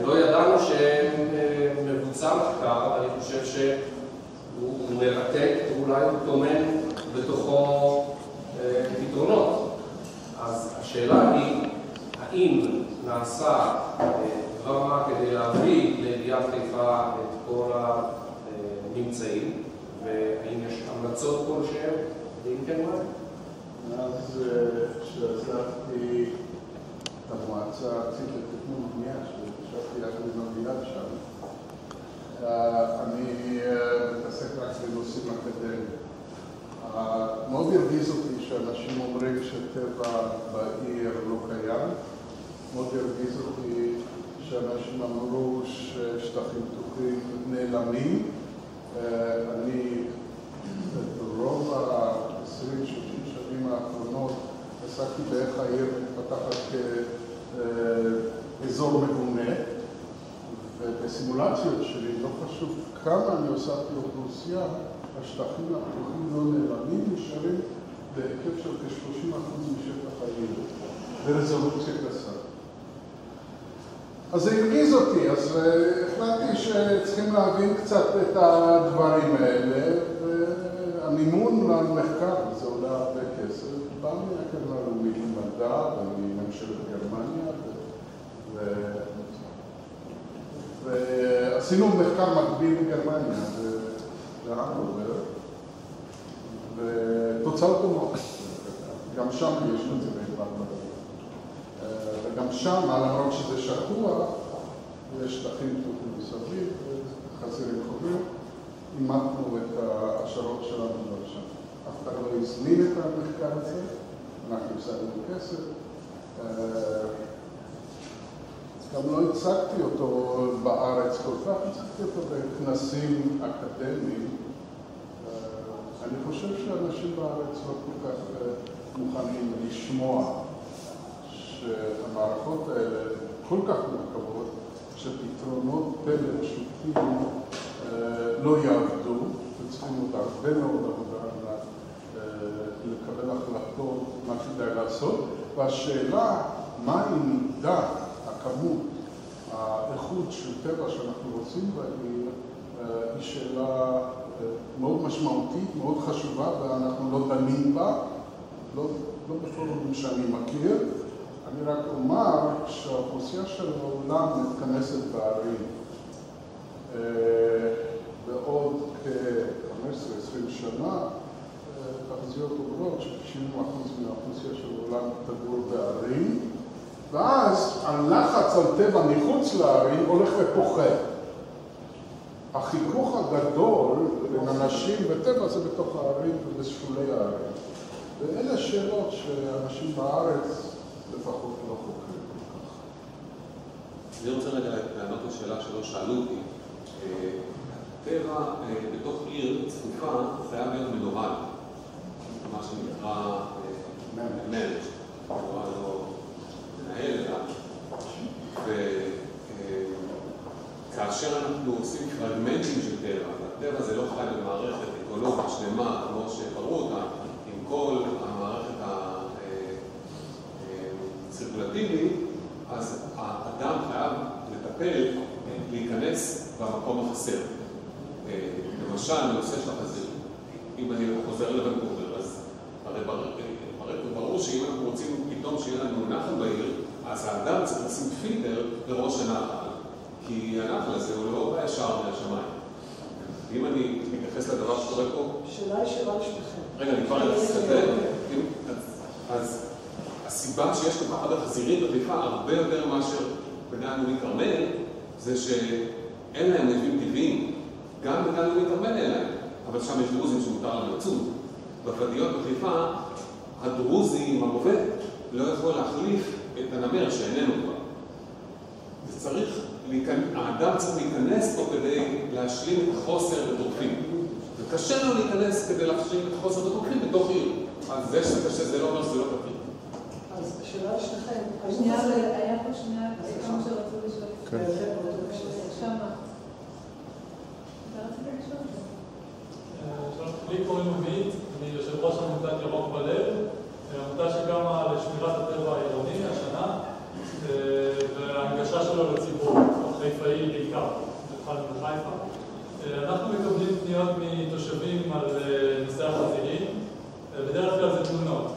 לא ידענו שמבוצע מחקר, אני חושב שהוא מרתק, ואולי הוא טומן בתוכו פתרונות. אז השאלה היא, האם נעשה דבר מה כדי להביא לידיעת חיפה את כל הממצאים, והאם יש המלצות כלשהן, ואם כן מה? אז כשעזבתי את המועצה הארצית לתכנון ובנייה, שישבתי יחד עם אביעד שם, אני מתעסק רק בנושאים אקדמיים. מאוד הרגיז אותי שאנשים אומרים שטבע בעיר לא קיים. מאוד הרגיז אותי שאנשים אמרו ששטחים פתוחים נעלמים. אני ברוב ה-20-30 שנים האחרונות עסקתי באיך העיר מתפתחת כאזור מבונה, בסימולציות שלי, לא חשוב כמה אני הוספתי אוכלוסייה, השטחים הפתוחים לא נעלמים, נשארים בהיקף של כ-30% משטח העיר, ברזולוציה גסה. אז זה הרגיז אותי, אז החלטתי שצריכים להבין קצת את הדברים האלה, והמימון למחקר, זה עולה הרבה כסף, בא מהקרן הלאומית למדע ומממשלת גרמניה, ועשינו מחקר מקביל בגרמניה, בהנובר, ותוצאות דומות. גם שם יש את זה בהתברגמנט. וגם שם, למרות שזה שטוח, יש שטחים פתוחים מסביב, חזירים חורים, אימתנו את ההשערות שלנו כבר שם. אף אחד לא הזמין את המחקר הזה, אנחנו הפסדנו כסף. גם לא הצגתי אותו בארץ כל כך, הצגתי אותו בכנסים אקדמיים. אני חושב שאנשים בארץ לא כל כך מוכנים לשמוע שהמערכות האלה כל כך מורכבות, שפתרונות פלא פשוטים לא יעבדו, וצריכים עוד הרבה מאוד עבודה לקבל החלטות מה כדאי לעשות, והשאלה מהי מידת הכמות, האיכות של טבע שאנחנו רוצים בעיר, היא שאלה מאוד משמעותית, מאוד חשובה, ואנחנו לא דנים בה, לא בפורומים שאני מכיר. אני רק אומר שהאוכלוסייה של העולם מתכנסת בערים. בעוד כ-15-20 שנה, תחזיות אומרות ש-90% מהאוכלוסייה של העולם תגור בערים, ואז הלחץ על טבע מחוץ לערים הולך ופוחת. החיכוך הגדול בין אנשים וטבע זה בתוך הערים ובשולי הערים. ואלה שאלות שאנשים בארץ לפחות לא חוקרים כל כך. אני רוצה רגע לענות לשאלה שלא שאלו אותי. טבע בתוך עיר צפופה חייב להיות מנוהל, מה שנקרא מנהל, כמובן לא מנהל אלא. וכאשר אנחנו עושים פרגמנטים של טבע, הטבע זה לא חי במערכת אקולוגית שלמה, כמו שקראו אותה, עם כל המערכת הצירקולטיבית, אז האדם חייב לטפל, להיכנס במקום החסר. למשל, בנושא של החזיר, אם אני חוזר לוונקובר, אז ברור שאם אנחנו רוצים פתאום שיהיה לנו נחל בעיר, אז האדם צריך לשים פילטר לראש הנחל, כי הנחל הזה הוא לא בא ישר מהשמיים. אם אני מתייחס לדבר שקורה פה... שאלה היא שאלה לשמכם. רגע, אני כבר אסתכל. אז הסיבה שיש כל כך הרבה חזירים בחיפה, הרבה יותר מאשר בגן לאומי כרמל, זה שאין להם אויבים טבעיים. גם בגן לאומי כרמל אין להם, אבל שם יש דרוזים שמותר להם לצוד. בוודיות בחיפה, הדרוזי, הרובה, לא יכול להחליף את הנמר שאיננו כבר. זה צריך, האדם צריך להיכנס פה כדי להשלים את החוסר בטורפים. וקשה לו להיכנס כדי להשלים את החוסר בטורפים בתוך עיר. אז זה שזה קשה, זה לא אומר שזה לא תפקיד. אז השאלה לשניכם, שנייה, היה פה שנייה, כמה שרצו לשאול. כן. שמה. אתה רצית לשאול? לי קוראים מבית, אני יושב ראש עמותת ירוק בלב, עמותה שקמה לשמירת הטבע העירוני השנה, וההנגשה שלו לציבור, חיפאי בעיקר, התחלנו בחיפה. אנחנו מקבלים פניות מתושבים על נושא החזירים, בדרך כלל זה תלונות.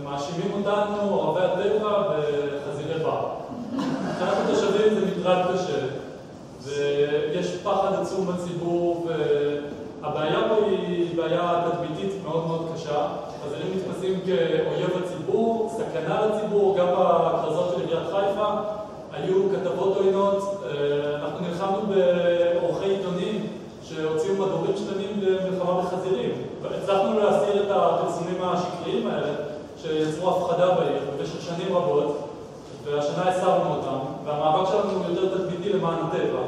מאשימים אותנו, אוהבי הטבע, בחזירי בר. מבחינת התושבים זה מטרד קשה, ויש פחד עצום בציבור, הבעיה פה היא בעיה תדמיתית מאוד מאוד קשה. חזירים נתפסים כאויב הציבור, סכנה לציבור, גם בכרזות של עיריית חיפה היו כתבות עוינות. אנחנו נלחמנו בעורכי עיתונים שהוציאו מדורים שלמים במלחמה בחזירים. הצלחנו להסיר את הפרסומים השקריים האלה שיצרו הפחדה בעיר במשך שנים רבות, והשנה הסרנו אותם, והמאבק שלנו הוא יותר תדמיתי למען הטבע.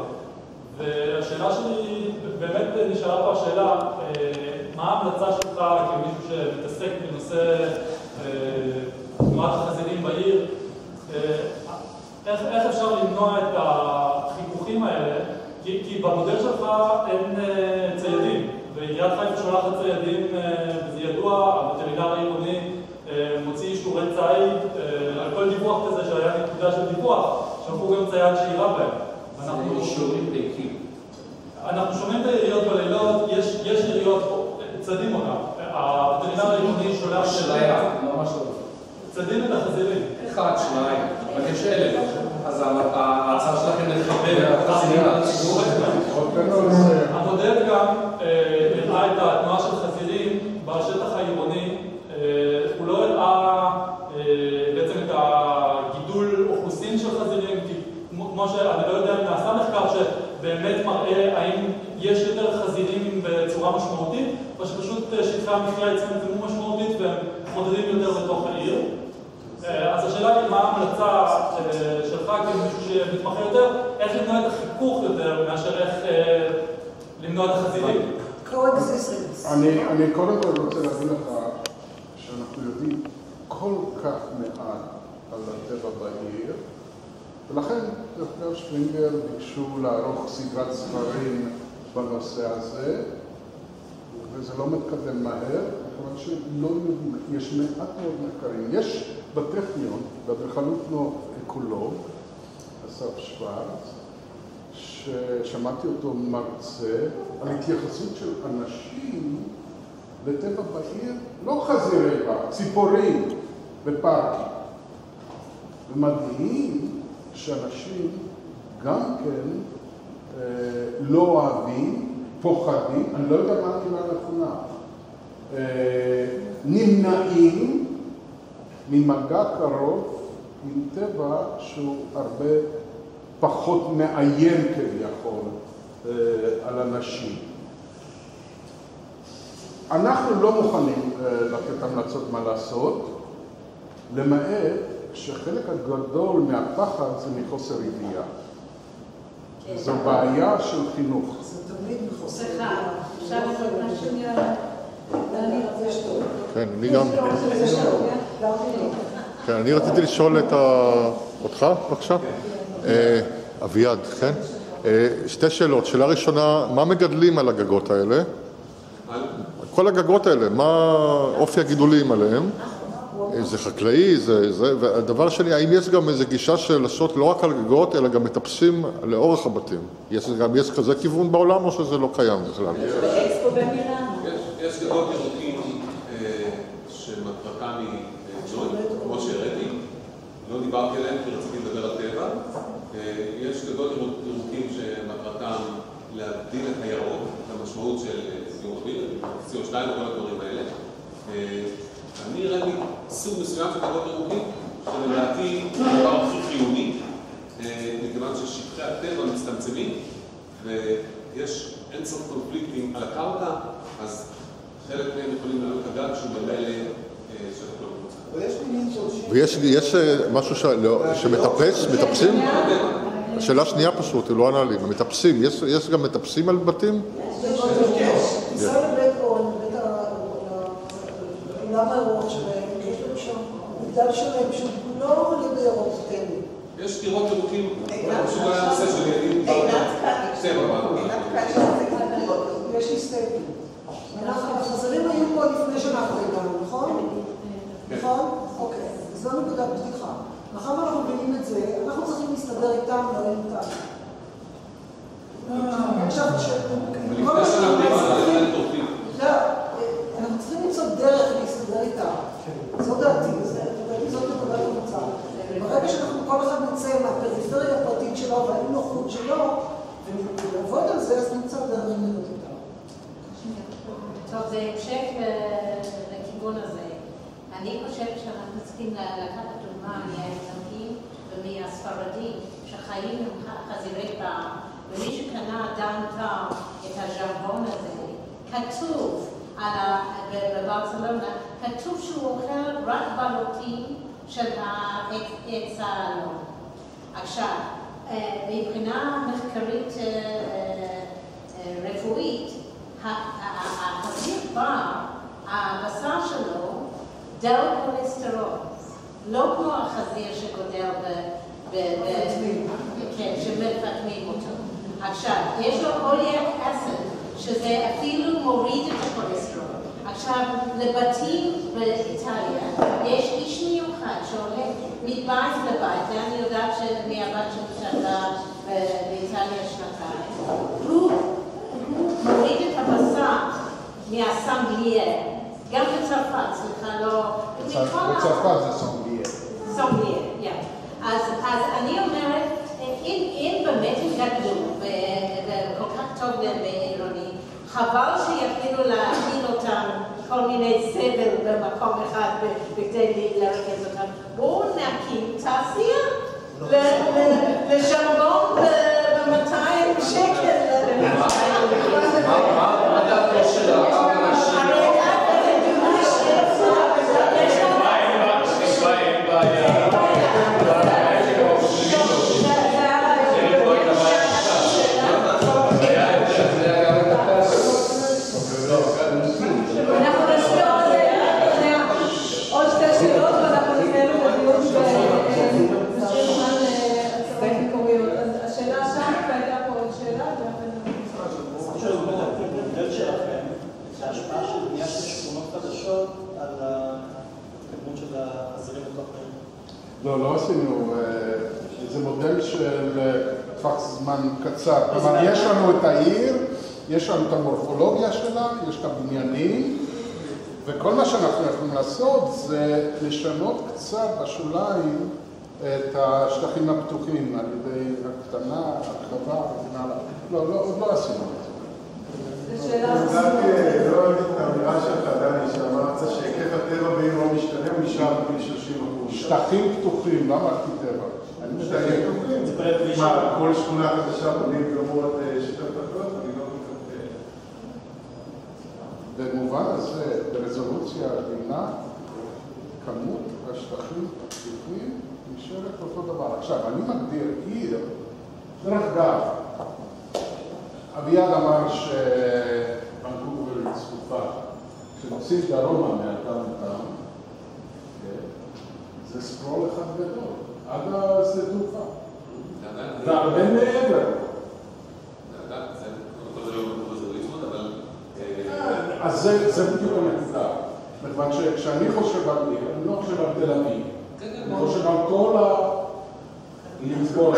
והשאלה שלי, באמת נשארה פה השאלה, מה ההמלצה שלך כמישהו שמתעסק בנושא תנועת החזירים בעיר? איך אפשר למנוע את החיכוכים האלה במודל שלך אין ציידים, ועיריית חיפה שולחת ציידים, וזה ידוע, הווטרינר העירוני מוציא אישורי ציד, על כל דיווח כזה שהיה נקודה של דיווח, שלחו גם צייד שיירה בהם. זה אישורים ריקים. אנחנו שומעים את העיריות בלילות, יש עיריות, צדים אותם. הווטרינר העירוני שולח... שליה, ממש לא. צדים את החזירים. אחד, שניים, אבל יש 1,000. אז ההצעה שלכם לחבר את החזירים על הציבור. המודל גם הראה את התנועה של חזירים בשטח העירוני, הוא לא הראה בעצם את הגידול אוכלוסין של חזירים, כי כמו שאני לא יודע אם נעשה מחקר שבאמת מראה האם יש יותר חזירים בצורה משמעותית, או שפשוט שטחי המחיה הצטמצמו משמעותית והם חודדים יותר בתוך העיר. אז השאלה היא מה ההמלצה שלך כמישהו שמתמחה יותר, איך למנוע את החיכוך יותר מאשר איך למנוע את החזירים. אני קודם כל רוצה להגיד לך שאנחנו יודעים כל כך מעט על הטבע בעיר, ולכן דוקטור שווינגר ביקשו לערוך סדרת ספרים בנושא הזה, וזה לא מתקדם מהר, אבל שלא יודעים, יש מעט מאוד מחקרים. יש בטכניון, באדריכלות אקולוג, אסף שוורץ, ששמעתי אותו מרצה על התייחסות של אנשים לטבע בעיר, לא חזירי בר, ציפורים בפארקים. ומדהים שאנשים גם כן לא אוהבים, פוחדים, אני לא יודע מה המילה הנכונה, נמנעים ממגע קרוב עם טבע שהוא הרבה פחות מאיים כביכול על אנשים. אנחנו לא מוכנים לתת המלצות מה לעשות, למעט שחלק הגדול מהפחד זה מחוסר ידיעה. זו בעיה של חינוך. זה תמיד מחוסר סליחה, ידיעה. עכשיו אני רוצה שנייה... כן, אני גם... כן, אני רציתי לשאול אותך, בבקשה. אביעד, כן? שתי שאלות. שאלה ראשונה, מה מגדלים על הגגות האלה? כל הגגות האלה, מה אופי הגידולים עליהם? זה חקלאי, והדבר שני, האם יש גם איזו גישה של לעשות לא רק על גגות, אלא גם מטפסים לאורך הבתים? יש כזה כיוון בעולם או שזה לא קיים בכלל? באקספו במילאנו. יש גגות ירוקים שמטרתם היא ג'וינט, כמו שהראיתי. לא דיברתי עליהם כי רציתי לדבר על טבע. יש גגות ירוקים שמטרתם להגדיל את הירוק, את המשמעות של זיהום אוויר, CO2 וכל הדברים האלה. אני ראיתי סוג מסוים של גגות ירוקים, שלדעתי הוא הדבר הכי חיוני, מכיוון ששטחי הטבע מצטמצמים, ויש אינסוף קונפליקטים על הקרקע, אז חלק מהם יכולים לעלות הגג שהוא במילא שטח לא מבוצע. ויש משהו שמטפסים? השאלה שנייה פשוט, הוא לא ענה לי, מטפסים, יש גם מטפסים על בתים? ניסה לבית און, בית העולם האירוח שלהם, יש להם שם מגדל שלהם, שהוא לא עולה בירוק טבעי. יש קירות ירוקים, פשוט היה נושא של ילדים יש לי סטייפים. החזרים היו פה לפני שאנחנו הגענו, נכון? נכון? אוקיי, אז זו נקודת פתיחה. מאחר אנחנו מבינים את זה, אנחנו צריכים להסתדר איתם, לא איתם. עכשיו, ולפני שאנחנו לא, אנחנו צריכים למצוא דרך להסתדר איתם. זו דעתי, זאת נקודת המצב. ברגע שאנחנו כל אחד נצא מהפריפריה הפרטית שלו והאי-נוחות שלו, ונעבוד על זה, אז נמצא דרך להיות איתם. טוב, זה המשך לכיוון הזה. אני חושבת שאנחנו צריכים לקחת דוגמה מהאזרחים ומהספרדים שחיים עם חזירי בר, ומי שקנה דאונטאון את הז'רבון הזה, כתוב בברצלונה, כתוב שהוא אוכל רק בלוטים של העץ האלון. עכשיו, מבחינה מחקרית רפואית, החזיר בר, הבשר שלו דל כולסטרול, לא כמו החזיר שגודל שמפטמים אותו. עכשיו, יש לו אוליק אסיד, שזה אפילו מוריד את הכולסטרול. עכשיו, לבתים באיטליה, יש איש מיוחד שהולך מבית לבית, זה אני יודעת מהבת שעבדה באיטליה שנתיים. הוא מוריד את הבשר מהסמבלייה, גם בצרפת, סליחה, לא... בצרפת זה סומבלייה. סומבלייה, yeah. אז אני אומרת, אם באמת הם גדלו וכל כך טוב להם בעירוני, חבל שיתחילו להכין אותם כל מיני סבל במקום אחד בכדי לרכז אותם. בואו נקים תעשייה לשמבון ב-200 שקל. מה דעתו של האנשים? לא עשינו, זה מודל של טווח זמן קצר. כלומר, יש לנו את העיר, יש לנו את המורפולוגיה שלה, יש את הבניינים, וכל מה שאנחנו יכולים לעשות זה לשנות קצת בשוליים את השטחים הפתוחים על ידי הקטנה, הרחבה וכן הלאה. עוד לא עשינו את זה. לא אוהב את האמירה שלך, דני, שאמרת שהיקף הטבע בעיר לא משתנה, הוא נשאר ב-30%. שטחים פתוחים, לא אמרתי טבע. שטחים פתוחים? מה, כל שכונה חדשה בונים כמות שטח פתוח? אני לא מתכוון. במובן הזה, ברזולוציה עדינה, כמות השטחים הפתוחים נשארת אותו דבר. עכשיו, אני מגדיר עיר, דרך אגב, אביעד אמר שוונקובר היא צפופה. כשנוסעים דרומה מהטאונטאון, זה ספרול אחד גדול, עד השדה תעופה. והרבה מעבר. אז זה בדיוק הנקודה. מכיוון שכשאני חושב על עיר, אני לא חושב על תל אביב. אני חושב על כל לצבור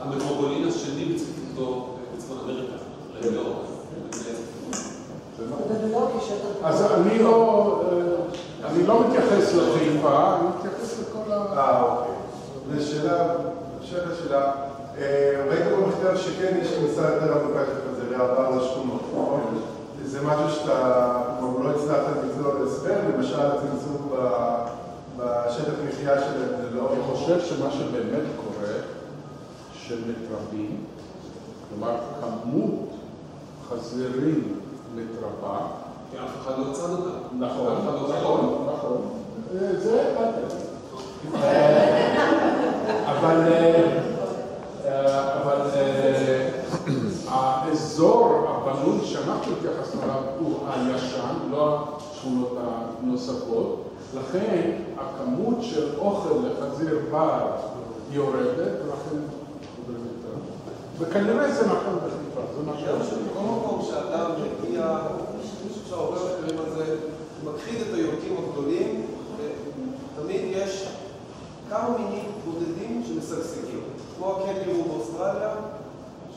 המטרופולין השני בצפון אמריקה. אז אני לא מתייחס לחיפה, אני מתייחס לכל אוקיי. ושאלה, ראית במחקר שכן יש כניסה יותר עמוקה כזה לעבר לשכונות, נכון? זה משהו שאתה לא הצלחת לצלול להסבר, למשל הצמצום בשטח מחיה שלהם, זה לא... אני חושב שמה שבאמת קורה, שמתרבים, כלומר כמות חזירים מתרבה, כי אף אחד לא צד אותה. נכון. זה אבל האזור הבנוי שאנחנו התייחסנו אליו הוא הישן, לא השכונות הנוספות, לכן הכמות של אוכל לחזיר בר יורדת, ולכן הוא יותר. וכנראה זה נכון בחיפה, זה נכון. בכל מקום שאדם מגיע, אפשר הרבה מחקרים על זה, מכחיד את היורקים הגדולים, ותמיד יש כמה מינים בודדים שמשגשגים. כמו הקנגורו באוסטרליה,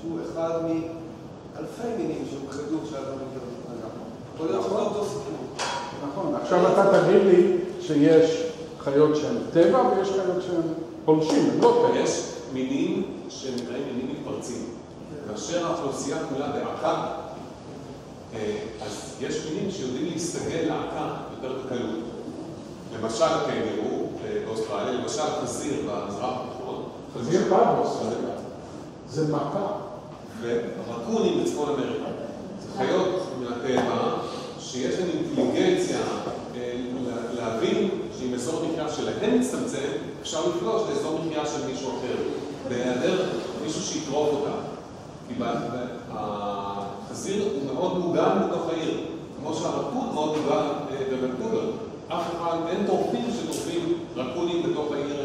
שהוא אחד מאלפי מינים שהוכחדו כשאדם מגיע להתנגע. יכול להיות שזה אותו סיפור. נכון, עכשיו אתה תגיד לי שיש חיות שהן טבע ויש חיות שהן פולשים, הם לא טבע. יש מינים שנקראים מינים מתפרצים. כאשר האוכלוסייה כולה בעקה, אז יש מינים שיודעים להסתגל לעקה יותר בקלות. למשל הקנגורו באוסטרליה, למשל החזיר במזרח התיכון. חזיר בר באוסטרליה. זה מכה. ורקונים בצפון אמריקה. זה חיות מהטבע שיש להן אינטליגנציה להבין שאם אזור מחיה שלהם מצטמצם, אפשר לפגוש לאזור מחיה של מישהו אחר. בהיעדר מישהו שיטרוף אותה. כי החזיר הוא מאוד מוגן בתוך העיר. כמו שהרקון מאוד מוגן בוונקובר. אף אחד, אין טורפים שטורפים רקונים בתוך העיר